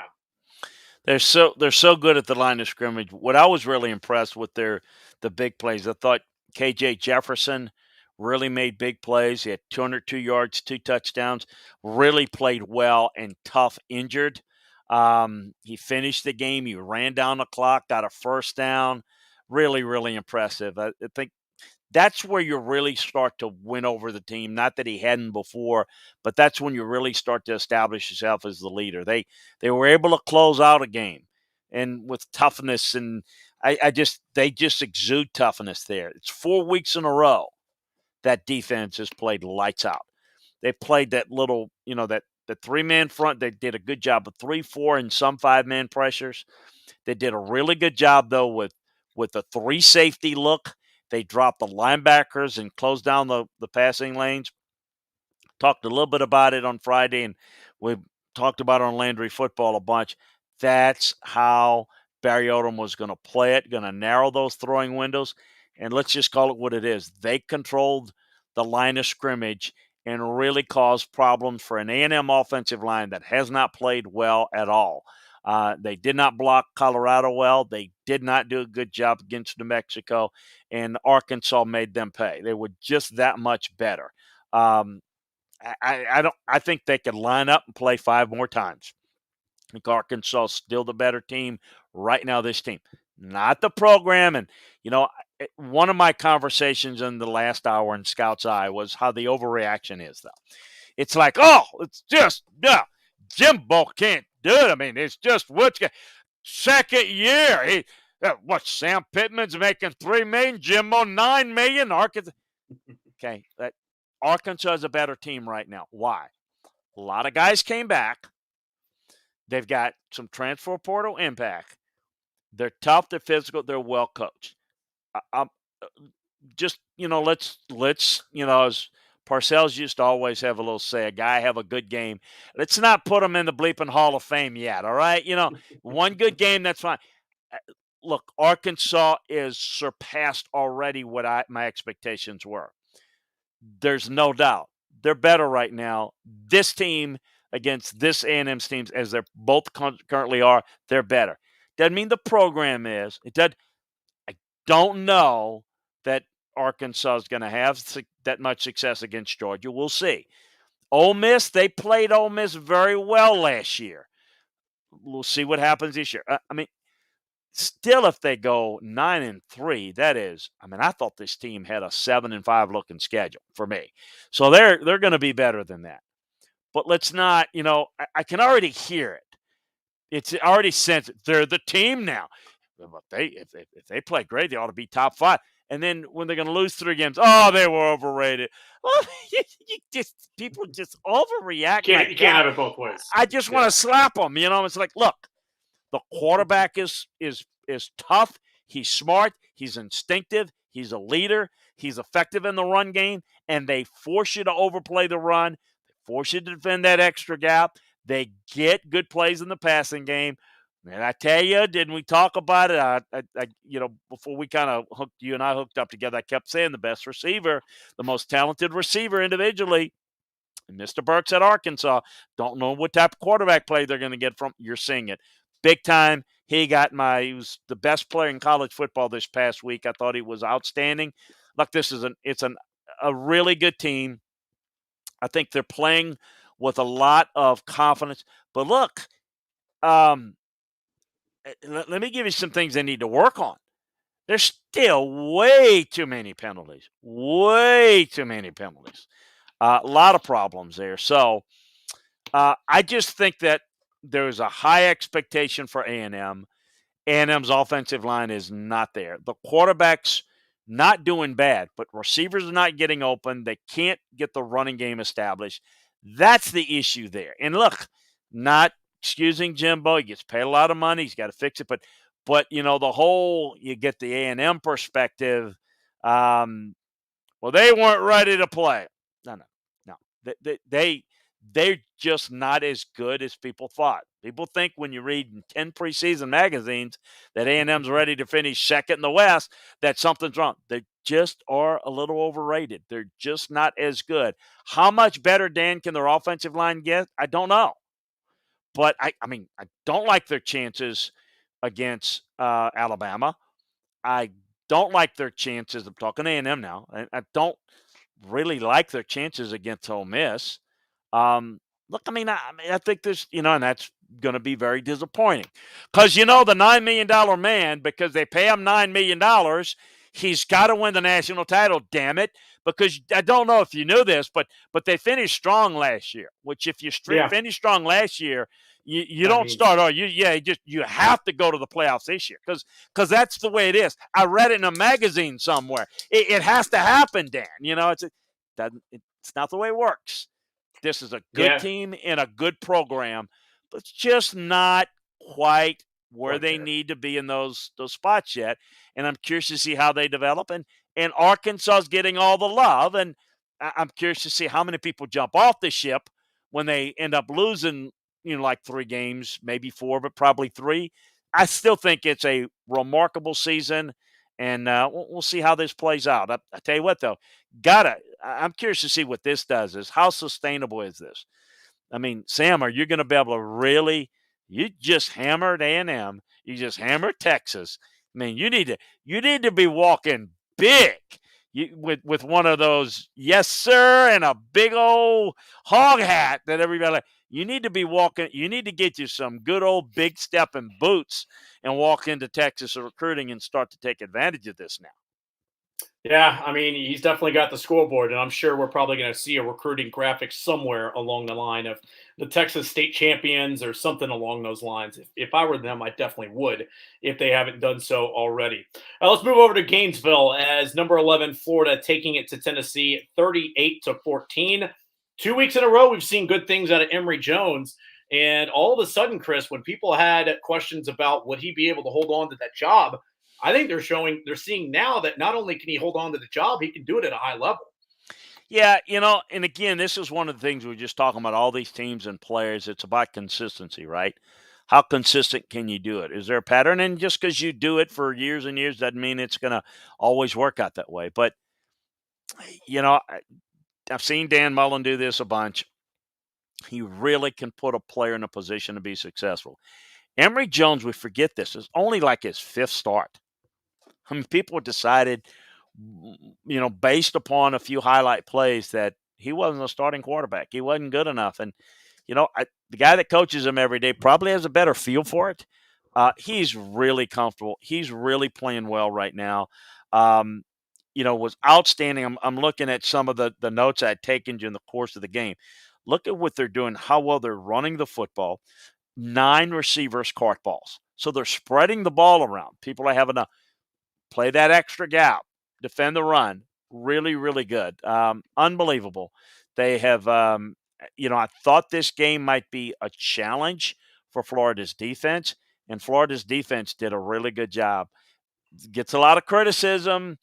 They're so good at the line of scrimmage. What I was really impressed with the big plays, I thought KJ Jefferson really made big plays. He had 202 yards, 2 touchdowns, really played well and tough injured. He finished the game. He ran down the clock, got a first down. Really, really impressive. I think that's where you really start to win over the team. Not that he hadn't before, but that's when you really start to establish yourself as the leader. They were able to close out a game and with toughness, and they just exude toughness there. It's 4 weeks in a row that defense has played lights out. They played that little, that the 3-man front. They did a good job of 3, 4, and some 5-man pressures. They did a really good job though with the 3 safety look. They dropped the linebackers and closed down the passing lanes. Talked a little bit about it on Friday, and we talked about it on Landry Football a bunch. That's how Barry Odom was going to play it, going to narrow those throwing windows. And let's just call it what it is. They controlled the line of scrimmage and really caused problems for an A&M offensive line that has not played well at all. They did not block Colorado well. They did not do a good job against New Mexico, and Arkansas made them pay. They were just that much better. I think they could line up and play 5 more times. I think Arkansas is still the better team right now. This team, not the program. And one of my conversations in the last hour in Scout's Eye was how the overreaction is, though. It's like, it's just Jimbo can't do it. I mean, it's just second year. Sam Pittman's making $3 million, Jimbo $9 million. Arkansas. Okay, Arkansas is a better team right now. Why? A lot of guys came back. They've got some transfer portal impact. They're tough. They're physical. They're well coached. Let's as Parcells used to always have a little say, a guy have a good game. Let's not put him in the bleeping Hall of Fame yet, all right? One good game, that's fine. Look, Arkansas is surpassed already what my expectations were. There's no doubt. They're better right now. This team against this A&M's teams, as they're both currently are, they're better. Doesn't mean the program is. I don't know that Arkansas is going to have that much success against Georgia. We'll see. Ole Miss, they played Ole Miss very well last year. We'll see what happens this year. Still, if they go 9-3, that is, I thought this team had a 7-5 looking schedule for me. So they're going to be better than that. but let's not, I can already hear it. It's already sense it. They're the team now. If they play great, they ought to be top 5. And then when they're going to lose 3 games, oh, they were overrated. Well, people just overreact. My You can't God, have it both ways. I just want to slap them. It's like, look, the quarterback is tough. He's smart. He's instinctive. He's a leader. He's effective in the run game, and they force you to overplay the run. They force you to defend that extra gap. They get good plays in the passing game. And I tell you, didn't we talk about it? Before we kind of you and I hooked up together, I kept saying the best receiver, the most talented receiver individually, Mr. Burks at Arkansas. Don't know what type of quarterback play they're going to get from. You're seeing it big time. He was the best player in college football this past week. I thought he was outstanding. Look, it's a really good team. I think they're playing with a lot of confidence. But look, let me give you some things they need to work on. There's still way too many penalties. Way too many penalties. A lot of problems there. So I just think that there's a high expectation for A&M. A&M's offensive line is not there. The quarterback's not doing bad, but receivers are not getting open. They can't get the running game established. That's the issue there. And look, not excusing Jimbo. He gets paid a lot of money. He's got to fix it. But the whole, you get the A&M perspective. Well, they weren't ready to play. No. They're just not as good as people thought. People think when you read in 10 preseason magazines that A&M's ready to finish second in the West, that something's wrong. They just are a little overrated. They're just not as good. How much better, Dan, can their offensive line get? I don't know. But, I don't like their chances against Alabama. I don't like their chances. I'm talking A&M now. I don't really like their chances against Ole Miss. Look, I think there's, and that's going to be very disappointing because, the $9 million man, because they pay him $9 million, he's got to win the national title, damn it. Because I don't know if you knew this, but they finished strong last year, which if you finish strong last year, you don't start. Oh, you have to go to the playoffs this year because that's the way it is. I read it in a magazine somewhere. It has to happen, Dan. It's not the way it works. This is a good team and a good program, but it's just not quite where they need to be in those spots yet. And I'm curious to see how they develop. And Arkansas is getting all the love. And I'm curious to see how many people jump off the ship when they end up losing, like 3 games, maybe 4, but probably 3. I still think it's a remarkable season. And we'll see how this plays out. I tell you what, though, I'm curious to see what this does. Is how sustainable is this? Sam, are you going to be able to really? You just hammered A&M. You just hammered Texas. You need to be walking big. With one of those yes sir and a big old hog hat that everybody. You need to be walking. You need to get you some good old big stepping boots and walk into Texas recruiting and start to take advantage of this now. Yeah, he's definitely got the scoreboard, and I'm sure we're probably going to see a recruiting graphic somewhere along the line of the Texas State Champions or something along those lines. If I were them, I definitely would if they haven't done so already. Let's move over to Gainesville as number 11 Florida taking it to Tennessee 38-14. 2 weeks in a row, we've seen good things out of Emory Jones. And all of a sudden, Chris, when people had questions about would he be able to hold on to that job, I think they're seeing now that not only can he hold on to the job, he can do it at a high level. Yeah, and again, this is one of the things we're just talking about, all these teams and players. It's about consistency, right? How consistent can you do it? Is there a pattern? And just because you do it for years and years doesn't mean it's going to always work out that way. But, I've seen Dan Mullen do this a bunch. He really can put a player in a position to be successful. Emory Jones, we forget this, is only like his 5th start. People decided, based upon a few highlight plays that he wasn't a starting quarterback. He wasn't good enough. And, the guy that coaches him every day probably has a better feel for it. He's really comfortable. He's really playing well right now. Was outstanding. I'm looking at some of the notes I'd taken during the course of the game. Look at what they're doing, how well they're running the football. 9 receivers caught balls. So they're spreading the ball around. People are having to play that extra gap, defend the run. Really, really good. Unbelievable. They have, I thought this game might be a challenge for Florida's defense, and Florida's defense did a really good job. Gets a lot of criticism.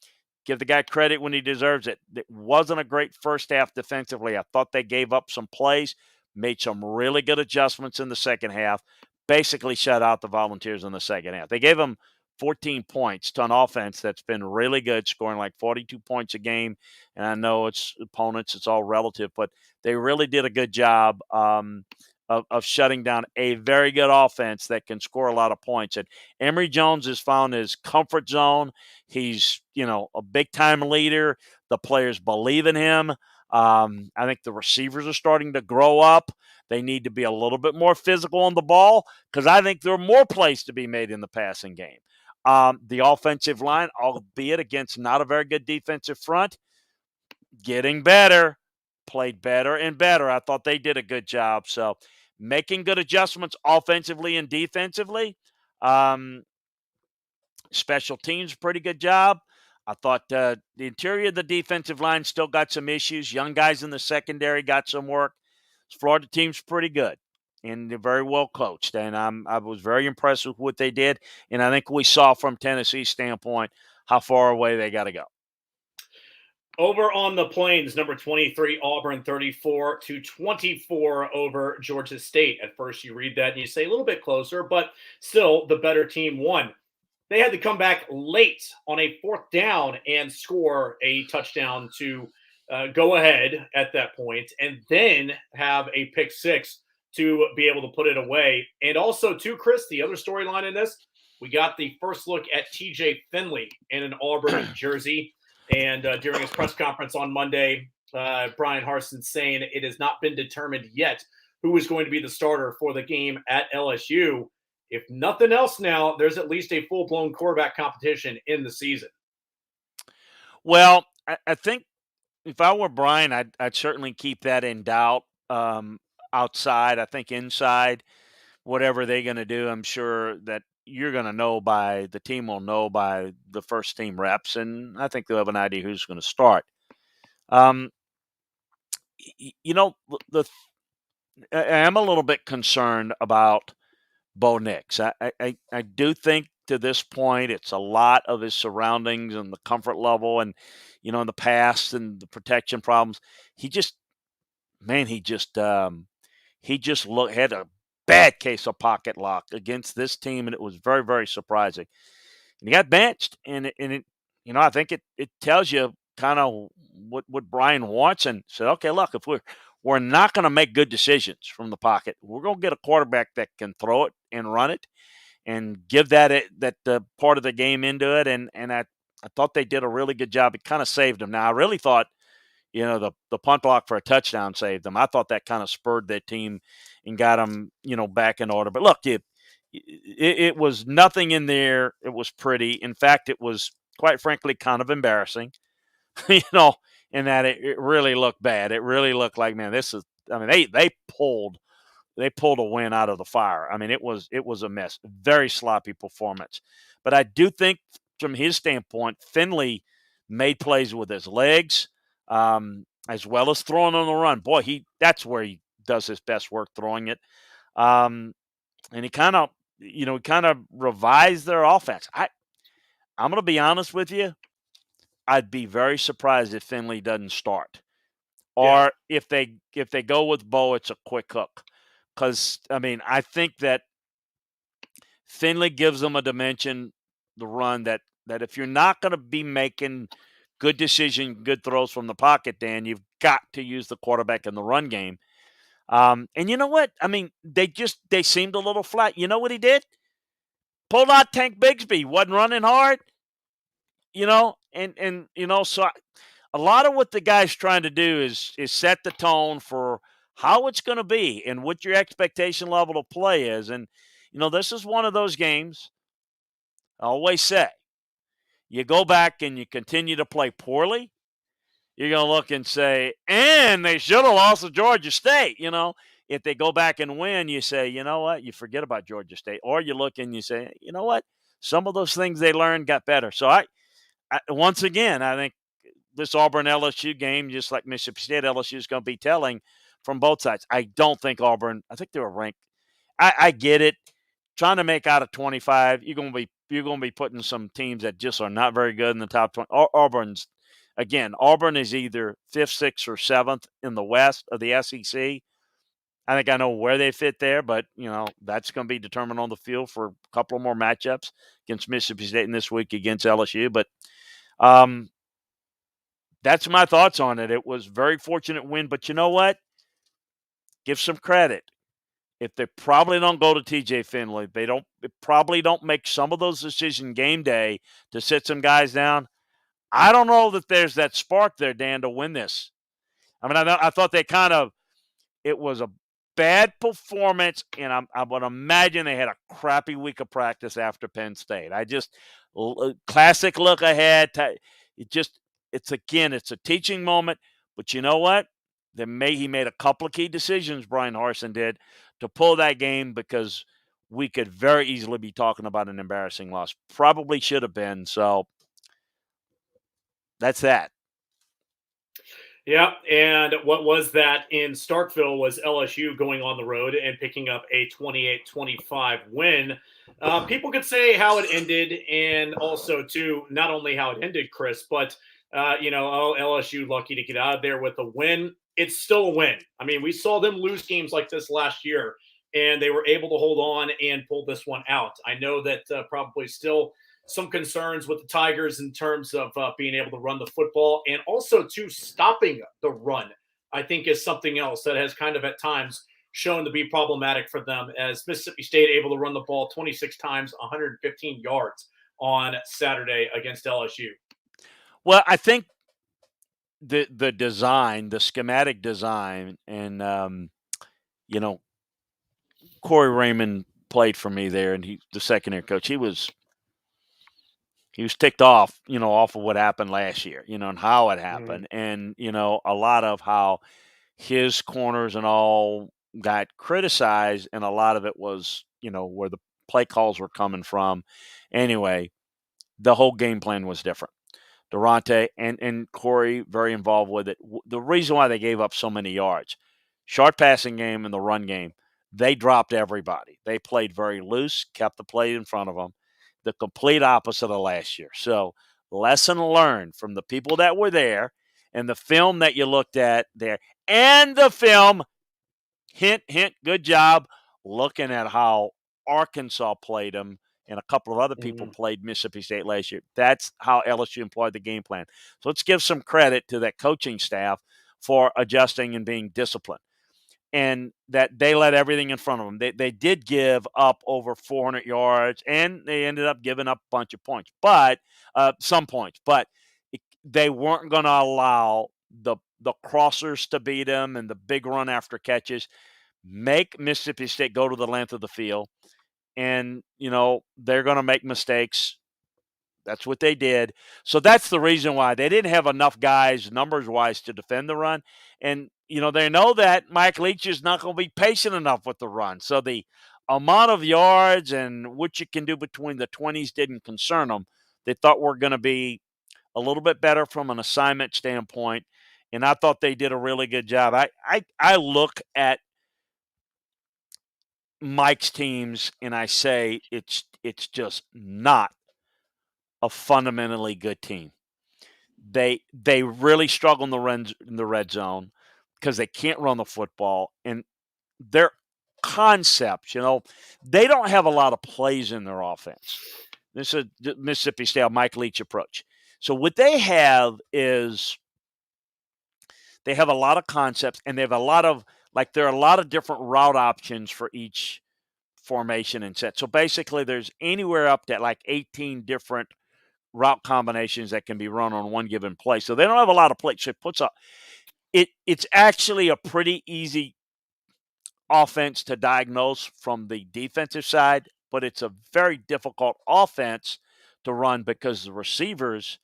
Give the guy credit when he deserves it. It wasn't a great first half defensively. I thought they gave up some plays, made some really good adjustments in the second half, basically shut out the Volunteers in the second half. They gave them 14 points to an offense that's been really good, scoring like 42 points a game. And I know it's opponents, it's all relative, but they really did a good job of shutting down a very good offense that can score a lot of points. And Emory Jones has found his comfort zone. He's, a big-time leader. The players believe in him. I think the receivers are starting to grow up. They need to be a little bit more physical on the ball because I think there are more plays to be made in the passing game. The offensive line, albeit against not a very good defensive front, getting better, played better and better. I thought they did a good job. So making good adjustments offensively and defensively. Special teams, pretty good job. I thought the interior of the defensive line still got some issues. Young guys in the secondary got some work. Florida team's pretty good, and they're very well coached. And I was very impressed with what they did. And I think we saw from Tennessee's standpoint how far away they got to go. Over on the Plains, number 23, Auburn 34-24 over Georgia State. At first, you read that and you say a little bit closer, but still the better team won. They had to come back late on a fourth down and score a touchdown to go ahead at that point, and then have a pick six to be able to put it away. And also, too, Chris, the other storyline in this, we got the first look at TJ Finley in an Auburn jersey. And during his press conference on Monday, Brian Harsin saying it has not been determined yet who is going to be the starter for the game at LSU. If nothing else now, there's at least a full-blown quarterback competition in the season. Well, I think if I were Brian, I'd certainly keep that in doubt outside. I think inside, whatever they're going to do, I'm sure that you're going to know the team will know by the first team reps, and I think they'll have an idea who's going to start. I am a little bit concerned about Bo Nix. I do think to this point it's a lot of his surroundings and the comfort level, and in the past and the protection problems. He just had a bad case of pocket lock against this team, and it was very, very surprising. And he got benched, and I think it tells you kind of what Brian wants, and said, okay, look, if we're not going to make good decisions from the pocket, we're going to get a quarterback that can throw it and run it, and give that part of the game into it. And I thought they did a really good job. It kind of saved them. Now I really thought, the punt block for a touchdown saved them. I thought that kind of spurred their team and got them, back in order. But look, it was nothing in there. It was pretty. In fact, it was quite frankly kind of embarrassing, in that it really looked bad. It really looked like, man, they pulled a win out of the fire. I mean, it was a mess. Very sloppy performance. But I do think from his standpoint, Finley made plays with his legs, as well as throwing on the run. Boy, that's where he does his best work, throwing it. And he kind of revised their offense. I'm going to be honest with you. I'd be very surprised if Finley doesn't start, or if they go with Bo, it's a quick hook. Because I think that Finley gives them a dimension, the run that if you're not going to be making good decision, good throws from the pocket, Dan, you've got to use the quarterback in the run game. And you know what? They seemed a little flat. You know what he did? Pulled out Tank Bigsby, wasn't running hard. So a lot of what the guy's trying to do is set the tone for how it's going to be and what your expectation level of play is. And, this is one of those games, I always say, you go back and you continue to play poorly, you're going to look and say, and they should have lost to Georgia State. If they go back and win, you say, you know what? You forget about Georgia State. Or you look and you say, you know what? Some of those things they learned got better. So once again, I think this Auburn LSU game, just like Mississippi State LSU, is going to be telling from both sides. I don't think Auburn, I think they were ranked. I get it. Trying to make out of 25, you're going to be putting some teams that just are not very good in the top 20. Auburn is either 5th, 6th, or 7th in the West of the SEC. I think I know where they fit there, but that's going to be determined on the field for a couple of more matchups against Mississippi State and this week against LSU. But that's my thoughts on it. It was a very fortunate win, but you know what? Give some credit. If they probably don't go to TJ Finley, they probably don't make some of those decisions game day to sit some guys down. I don't know that there's that spark there, Dan, to win this. I mean, I thought it was a bad performance, and I would imagine they had a crappy week of practice after Penn State. Classic look ahead. It's a teaching moment, but you know what? He made a couple of key decisions, Brian Harsin did, to pull that game, because we could very easily be talking about an embarrassing loss. Probably should have been. So that's that. Yeah, and what was that in Starkville was LSU going on the road and picking up a 28-25 win. People could say how it ended, and also, too, not only how it ended, Chris, but, LSU lucky to get out of there with a win. It's still a win. I mean, we saw them lose games like this last year, and they were able to hold on and pull this one out. I know that probably still some concerns with the Tigers in terms of being able to run the football, and also to stopping the run, I think, is something else that has kind of at times shown to be problematic for them, as Mississippi State able to run the ball 26 times, 115 yards on Saturday against LSU. Well, I think the design, the schematic design, and Corey Raymond played for me there, and the secondary coach. He was ticked off, off of what happened last year, and how it happened, and a lot of how his corners and all got criticized, and a lot of it was, where the play calls were coming from. Anyway, the whole game plan was different. Durante and Corey very involved with it. The reason why they gave up so many yards, short passing game and the run game, they dropped everybody. They played very loose, kept the play in front of them, the complete opposite of last year. So, lesson learned from the people that were there, and the film that you looked at there, and the film, hint, good job, looking at how Arkansas played them and a couple of other people played Mississippi State last year. That's how LSU employed the game plan. So let's give some credit to that coaching staff for adjusting and being disciplined, and that they let everything in front of them. They did give up over 400 yards, and they ended up giving up a bunch of points, but some points. But they weren't going to allow the crossers to beat them and the big run after catches. Make Mississippi State go to the length of the field. And, they're going to make mistakes. That's what they did. So that's the reason why they didn't have enough guys numbers-wise to defend the run. And, they know that Mike Leach is not going to be patient enough with the run. So the amount of yards and what you can do between the 20s didn't concern them. They thought we're going to be a little bit better from an assignment standpoint. And I thought they did a really good job. I look at Mike's teams and I say it's just not a fundamentally good team. They really struggle in the red zone because they can't run the football, and their concepts, they don't have a lot of plays in their offense. This is Mississippi State Mike Leach approach. So what they have is they have a lot of concepts, and they have a lot of there are a lot of different route options for each formation and set. So basically there's anywhere up to 18 different route combinations that can be run on one given play. So they don't have a lot of plays. So it's actually a pretty easy offense to diagnose from the defensive side, but it's a very difficult offense to run because the receivers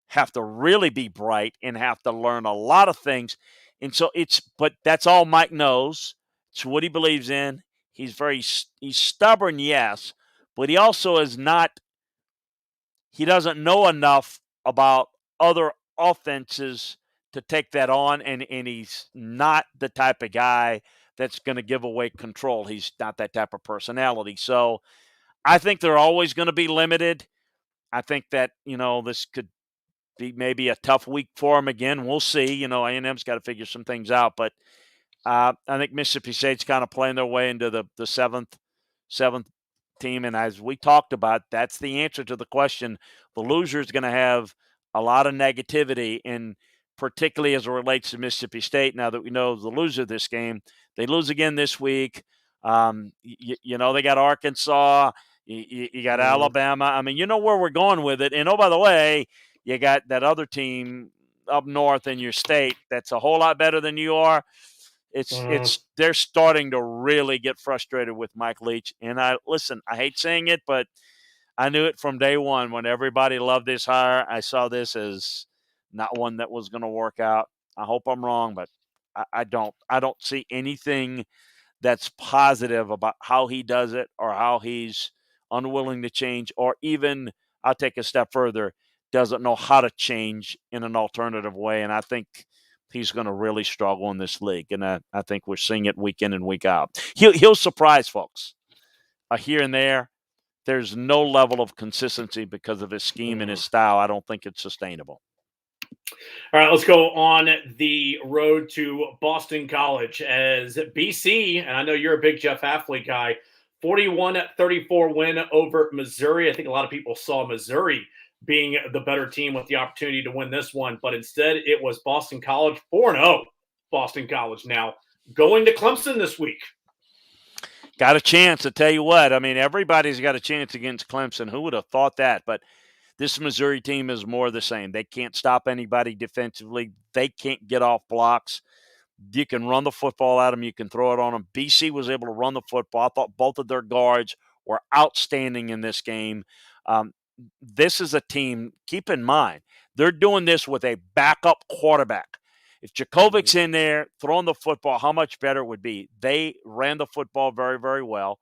have to really be bright and have to learn a lot of things. And so but that's all Mike knows. It's what he believes in. He's stubborn, yes, but he also is not, he doesn't know enough about other offenses to take that on. And he's not the type of guy that's going to give away control. He's not that type of personality. So I think they're always going to be limited. I think that, this could be maybe a tough week for him again. We'll see. A&M's got to figure some things out. But I think Mississippi State's kind of playing their way into the seventh team. And as we talked about, that's the answer to the question. The loser is going to have a lot of negativity, and particularly as it relates to Mississippi State. Now that we know the loser of this game, they lose again this week. They got Arkansas. You got Alabama. I mean, you know where we're going with it. And, oh, by the way, you got that other team up north in your state that's a whole lot better than you are. They're starting to really get frustrated with Mike Leach. And I hate saying it, but I knew it from day one when everybody loved this hire. I saw this as not one that was going to work out. I hope I'm wrong, but I don't see anything that's positive about how he does it or how he's unwilling to change, or even, I'll take a step further, doesn't know how to change in an alternative way. And I think he's going to really struggle in this league. And I think we're seeing it week in and week out. He'll surprise folks here and there. There's no level of consistency because of his scheme and his style. I don't think it's sustainable. All right, let's go on the road to Boston College as BC, and I know you're a big Jeff Hafley guy, 41-34 win over Missouri. I think a lot of people saw Missouri being the better team with the opportunity to win this one, but instead it was Boston College, 4-0 Boston College now, going to Clemson this week. Got a chance, to tell you what. I mean, everybody's got a chance against Clemson. Who would have thought that? But this Missouri team is more the same. They can't stop anybody defensively. They can't get off blocks. You can run the football at them. You can throw it on them. BC was able to run the football. I thought both of their guards were outstanding in this game. This is a team, keep in mind, they're doing this with a backup quarterback. If Jacobic's in there throwing the football, how much better it would be. They ran the football very, very well.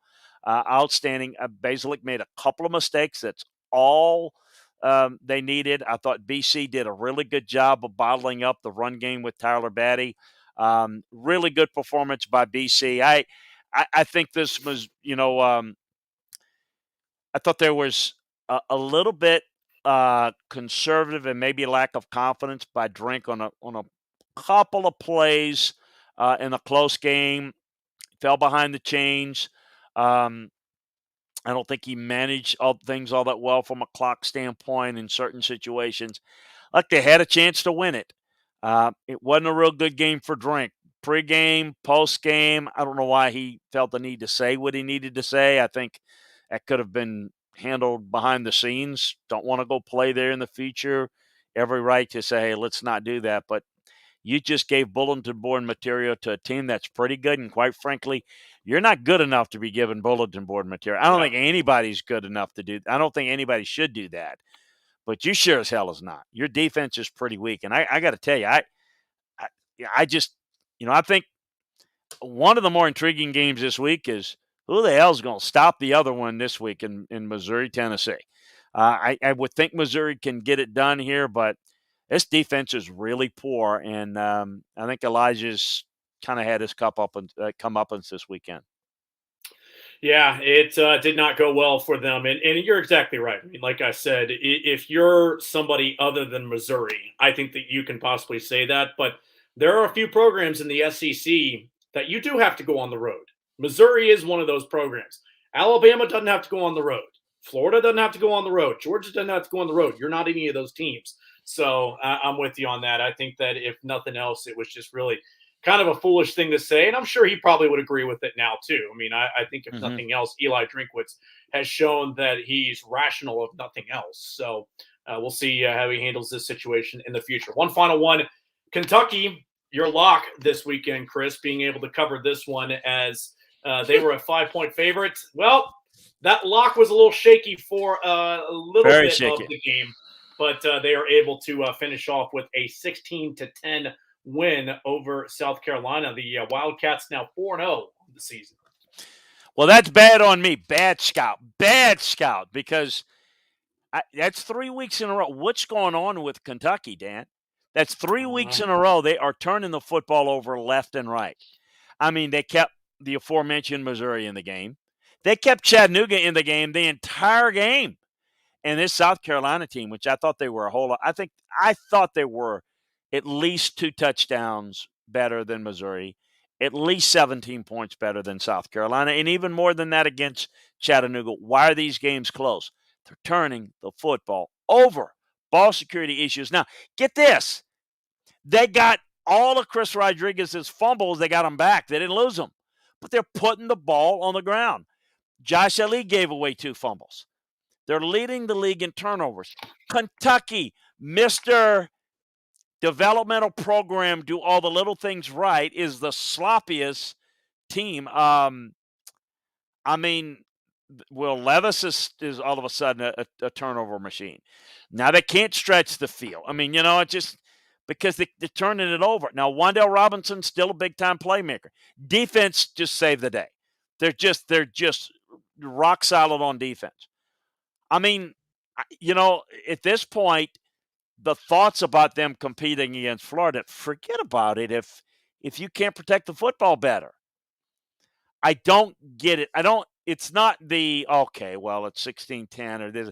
Outstanding. Basilic made a couple of mistakes. That's all they needed. I thought BC did a really good job of bottling up the run game with Tyler Batty. Really good performance by BC. I think this was, I thought there was a little bit conservative and maybe lack of confidence by Drink on a couple of plays in a close game. Fell behind the chains. I don't think he managed things all that well from a clock standpoint in certain situations. Like, they had a chance to win it. It wasn't a real good game for Drink. Pre-game, post-game, I don't know why he felt the need to say what he needed to say. I think that could have been handled behind the scenes. Don't want to go play there in the future. Every right to say, hey, let's not do that. But you just gave bulletin board material to a team that's pretty good, and quite frankly, you're not good enough to be given bulletin board material. I don't think anybody's good enough to do. I don't think anybody should do that. But you sure as hell is not. Your defense is pretty weak, and I got to tell you, I just, I think one of the more intriguing games this week is who the hell's going to stop the other one this week in Missouri, Tennessee. I would think Missouri can get it done here, but this defense is really poor, and I think Elijah's kind of had his comeuppance this weekend. Yeah, it did not go well for them. And you're exactly right. I mean, like I said, if you're somebody other than Missouri, I think that you can possibly say that. But there are a few programs in the SEC that you do have to go on the road. Missouri is one of those programs. Alabama doesn't have to go on the road. Florida doesn't have to go on the road. Georgia doesn't have to go on the road. You're not any of those teams. So I'm with you on that. I think that if nothing else, it was just really kind of a foolish thing to say. And I'm sure he probably would agree with it now, too. I mean, I think if nothing else, Eli Drinkwitz has shown that he's rational if nothing else. So we'll see how he handles this situation in the future. One final one. Kentucky, your lock this weekend, Chris, being able to cover this one as they were a 5-point favorite. Well, that lock was a little shaky for a little bit of the game. but they are able to finish off with a 16-10 win over South Carolina. The Wildcats now 4-0 on the season. Well, that's bad on me. Bad scout, because that's 3 weeks in a row. What's going on with Kentucky, Dan? That's 3 weeks in a row. They are turning the football over left and right. I mean, they kept the aforementioned Missouri in the game. They kept Chattanooga in the game the entire game. And this South Carolina team, which I thought they were I thought they were at least 2 touchdowns better than Missouri, at least 17 points better than South Carolina, and even more than that against Chattanooga. Why are these games close? They're turning the football over. Ball security issues. Now, get this. They got all of Chris Rodriguez's fumbles. They got them back. They didn't lose them. But they're putting the ball on the ground. Josh Ali gave away 2 fumbles. They're leading the league in turnovers. Kentucky, Mr. Developmental Program, do all the little things right, is the sloppiest team. I mean, Will Levis is all of a sudden a turnover machine. Now they can't stretch the field. I mean, it's just because they're turning it over. Now, Wan'Dale Robinson's still a big-time playmaker. Defense just saved the day. They're just rock solid on defense. I mean, at this point, the thoughts about them competing against Florida, forget about it if you can't protect the football better. I don't get it. It's not the, okay, well, it's 16-10 or this.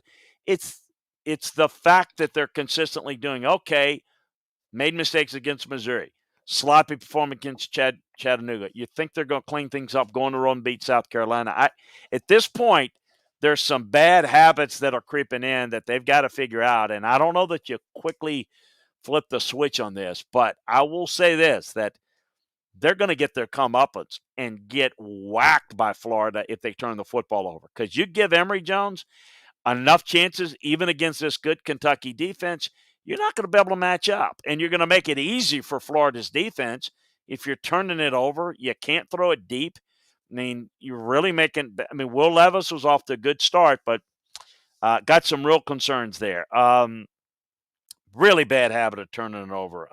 It's the fact that they're consistently doing, okay, made mistakes against Missouri, sloppy performance against Chattanooga. You think they're going to clean things up, go on the road and beat South Carolina. At this point, there's some bad habits that are creeping in that they've got to figure out. And I don't know that you quickly flip the switch on this, but I will say this, that they're going to get their comeuppance and get whacked by Florida if they turn the football over. Because you give Emory Jones enough chances, even against this good Kentucky defense, you're not going to be able to match up. And you're going to make it easy for Florida's defense. If you're turning it over, you can't throw it deep. I mean, you're really Will Levis was off to a good start, but got some real concerns there. Really bad habit of turning it over.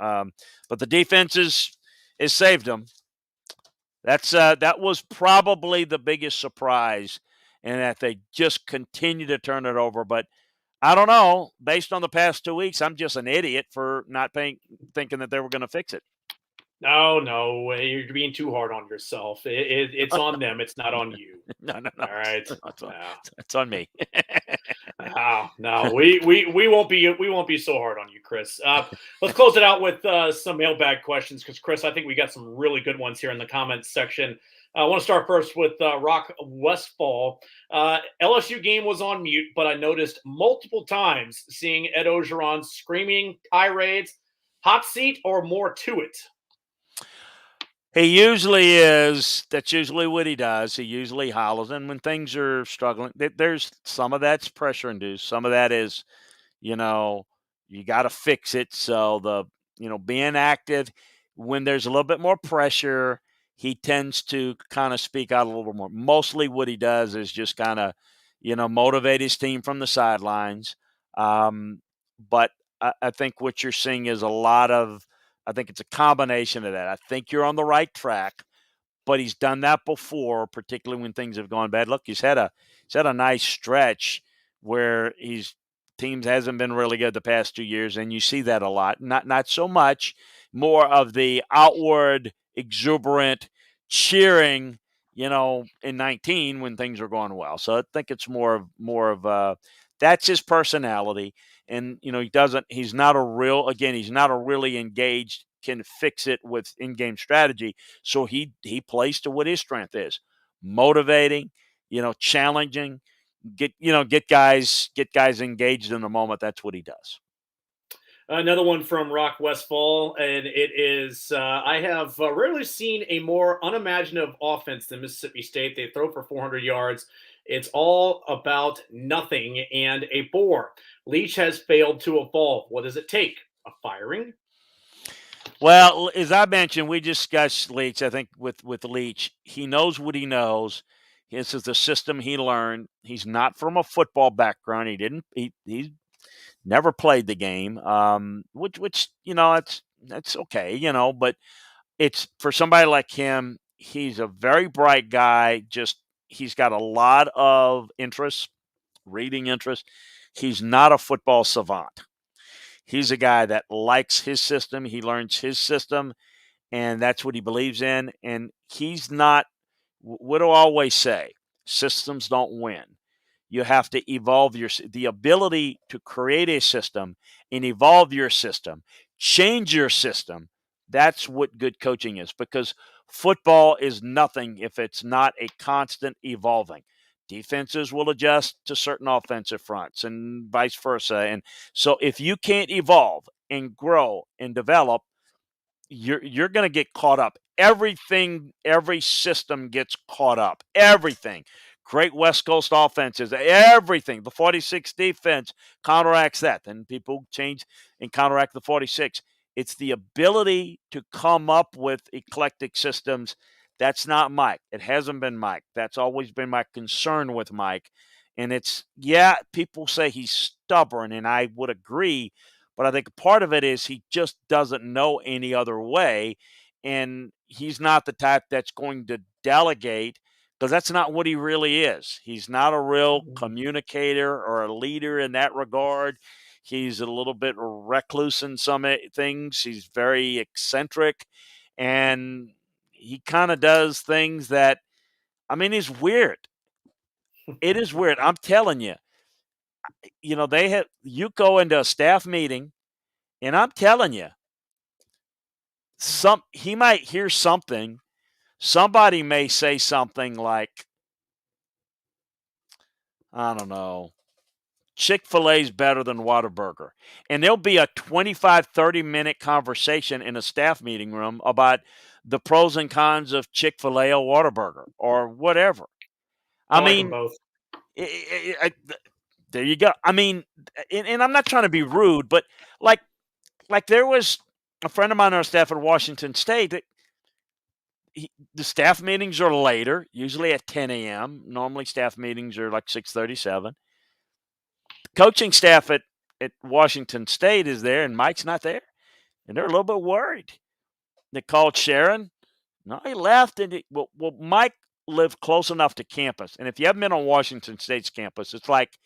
But the defense has saved them. That was probably the biggest surprise, in that they just continue to turn it over. But I don't know. Based on the past 2 weeks, I'm just an idiot for not thinking that they were going to fix it. No, you're being too hard on yourself. It's on them. It's not on you. No. All right, it's on me. No, we won't be so hard on you, Chris. Let's close it out with some mailbag questions, because Chris, I think we got some really good ones here in the comments section. I want to start first with Rock Westfall. LSU game was on mute, but I noticed multiple times seeing Ed Ogeron screaming tirades. Hot seat or more to it? He usually is. That's usually what he does. He usually hollers. And when things are struggling, there's some of that's pressure induced. Some of that is, you got to fix it. So being active, when there's a little bit more pressure, he tends to kind of speak out a little bit more. Mostly what he does is just kind of, motivate his team from the sidelines. But I think what you're seeing is I think it's a combination of that. I think you're on the right track, but he's done that before, particularly when things have gone bad. Look, he's had a nice stretch where teams hasn't been really good the past 2 years, and you see that a lot. Not so much, more of the outward exuberant cheering, in 19 when things are going well. So I think it's more of that's his personality. And, he's not a really engaged, can fix it with in-game strategy. So he plays to what his strength is: motivating, challenging, get guys engaged in the moment. That's what he does. Another one from Rock Westfall, and it is, I have rarely seen a more unimaginative offense than Mississippi State. They throw for 400 yards. It's all about nothing and a bore. Leach has failed to evolve. What does it take? A firing? Well, as I mentioned, we discussed Leach. I think with Leach, he knows what he knows. This is the system he learned. He's not from a football background. He never played the game, which that's okay, but it's for somebody like him. He's a very bright guy. Just he's got a lot of interests, reading interest. He's not a football savant. He's a guy that likes his system. He learns his system, and that's what he believes in. And he's not. What do I always say? Systems don't win. You have to evolve the ability to create a system and evolve your system, change your system. That's what good coaching is, because football is nothing if it's not a constant evolving. Defenses will adjust to certain offensive fronts and vice versa. And so if you can't evolve and grow and develop, you're going to get caught up. Every system gets caught up. Everything. Great West Coast offenses, everything. The 46 defense counteracts that. Then people change and counteract the 46. It's the ability to come up with eclectic systems. That's not Mike. It hasn't been Mike. That's always been my concern with Mike. And people say he's stubborn, and I would agree, but I think part of it is he just doesn't know any other way. And he's not the type that's going to delegate, because that's not what he really is. He's not a real communicator or a leader in that regard. He's a little bit recluse in some things. He's very eccentric, and he kind of does things that, is weird. It is weird. I'm telling you, you go into a staff meeting, and I'm telling you, he might hear something. Somebody may say something like, I don't know, Chick-fil-A is better than Whataburger. And there'll be a 25, 30-minute conversation in a staff meeting room about the pros and cons of Chick-fil-A or Whataburger or whatever. I like them both. There you go. And I'm not trying to be rude, but like there was a friend of mine on our staff at Washington State that the staff meetings are later, usually at 10 a.m. Normally, staff meetings are like 6:37. Coaching staff at Washington State is there, and Mike's not there, and they're a little bit worried. They called Sharon. No, he left, and Mike lived close enough to campus, and if you haven't been on Washington State's campus, it's like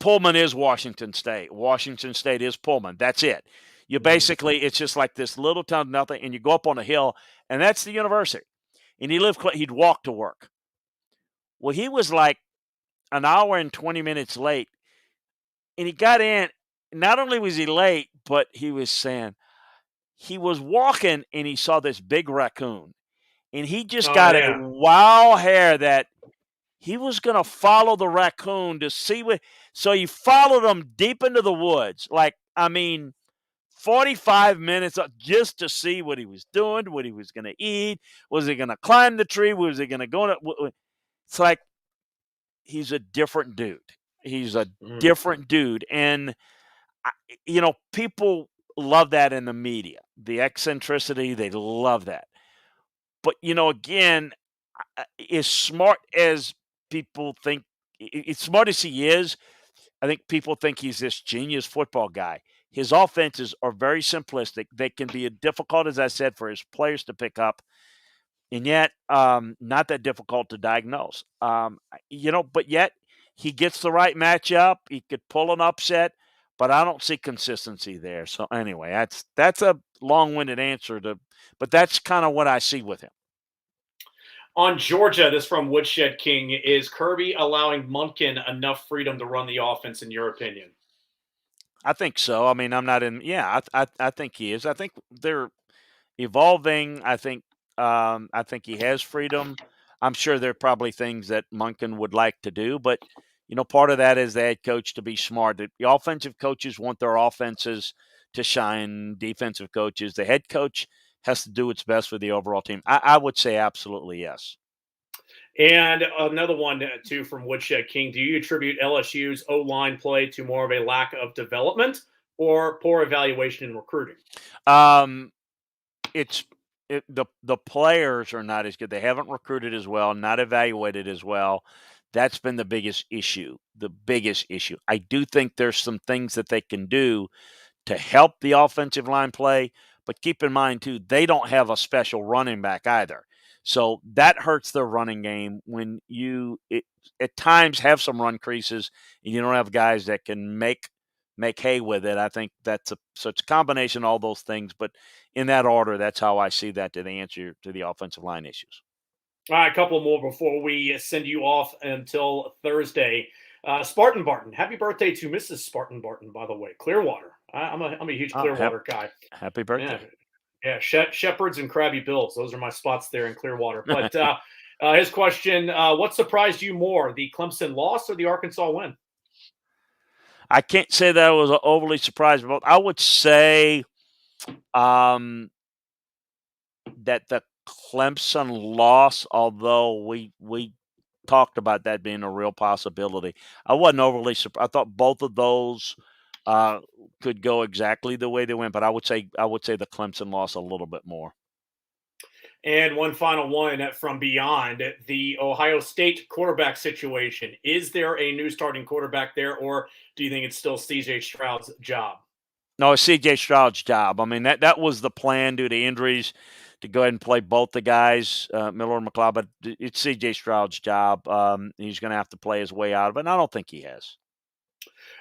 Pullman is Washington State. Washington State is Pullman. That's it. You basically, it's just like this little town, nothing, and you go up on a hill, and that's the university. And he'd walk to work. Well, he was like an hour and 20 minutes late, and he got in. Not only was he late, but he was saying he was walking, and he saw this big raccoon, and he just got a wild hair that he was going to follow the raccoon to see what. So he followed him deep into the woods. 45 minutes just to see what he was doing, what he was going to eat. Was he going to climb the tree? Was he going to go? It's like he's a different dude. He's a different dude. And, people love that in the media. The eccentricity, they love that. But, again, as smart as people think, as smart as he is, I think people think he's this genius football guy. His offenses are very simplistic. They can be difficult, as I said, for his players to pick up, and yet not that difficult to diagnose. But yet he gets the right matchup. He could pull an upset, but I don't see consistency there. So anyway, that's a long-winded answer but that's kind of what I see with him. On Georgia, this from Woodshed King, is Kirby allowing Monken enough freedom to run the offense, in your opinion? I think so. I'm not in. Yeah, I think he is. I think they're evolving. I think he has freedom. I'm sure there are probably things that Monken would like to do, but part of that is the head coach to be smart. The offensive coaches want their offenses to shine. Defensive coaches, the head coach has to do its best for the overall team. I would say absolutely yes. And another one, too, from Woodshed King. Do you attribute LSU's O-line play to more of a lack of development or poor evaluation in recruiting? The players are not as good. They haven't recruited as well, not evaluated as well. That's been the biggest issue. I do think there's some things that they can do to help the offensive line play, but keep in mind too, they don't have a special running back either. So that hurts their running game when at times have some run creases and you don't have guys that can make hay with it. I think so it's a combination of all those things, but in that order, that's how I see that to the answer to the offensive line issues. All right, a couple more before we send you off until Thursday. Spartan Barton, happy birthday to Mrs. Spartan Barton, by the way. Clearwater. I'm a huge Clearwater guy. Happy birthday. Yeah, Shepherds and Krabby Bills. Those are my spots there in Clearwater. But his question, what surprised you more, the Clemson loss or the Arkansas win? I can't say that I was overly surprised about. I would say that the Clemson loss, although we talked about that being a real possibility, I wasn't overly surprised. I thought both of those could go exactly the way they went, but I would say the Clemson loss a little bit more. And one final one from beyond, the Ohio State quarterback situation. Is there a new starting quarterback there, or do you think it's still C.J. Stroud's job? No, it's C.J. Stroud's job. I mean, that was the plan due to injuries to go ahead and play both the guys, Miller and McLeod, but it's C.J. Stroud's job. He's going to have to play his way out of it, and I don't think he has.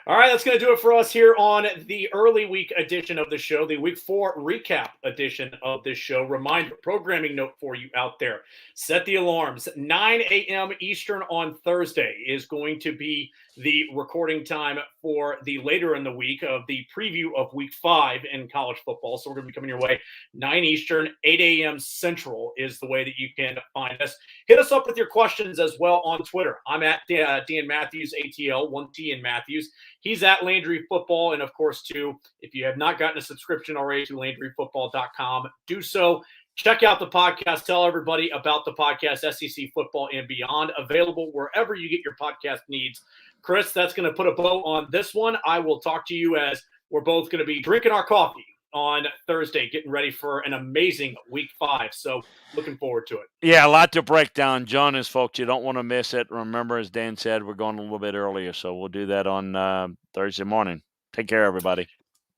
All right, that's going to do it for us here on the early week edition of the show, the week 4 recap edition of this show. Reminder, programming note for you out there. Set the alarms. 9 a.m. Eastern on Thursday is going to be the recording time for the later in the week of the preview of week 5 in college football. So we're going to be coming your way 9 Eastern, 8 a.m. Central is the way that you can find us. Hit us up with your questions as well on Twitter. I'm at Dan Matthews, ATL, 1T in Matthews. He's at Landry Football. And of course, too, if you have not gotten a subscription already to LandryFootball.com, do so. Check out the podcast. Tell everybody about the podcast, SEC Football and Beyond, available wherever you get your podcast needs. Chris, that's going to put a bow on this one. I will talk to you as we're both going to be drinking our coffee on Thursday, getting ready for an amazing week 5. So looking forward to it. Yeah, a lot to break down. Jonas, folks, you don't want to miss it. Remember, as Dan said, we're going a little bit earlier, so we'll do that on Thursday morning. Take care, everybody.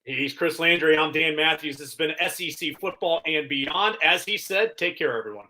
He's Chris Landry. I'm Dan Matthews. This has been SEC Football and Beyond. As he said, take care, everyone.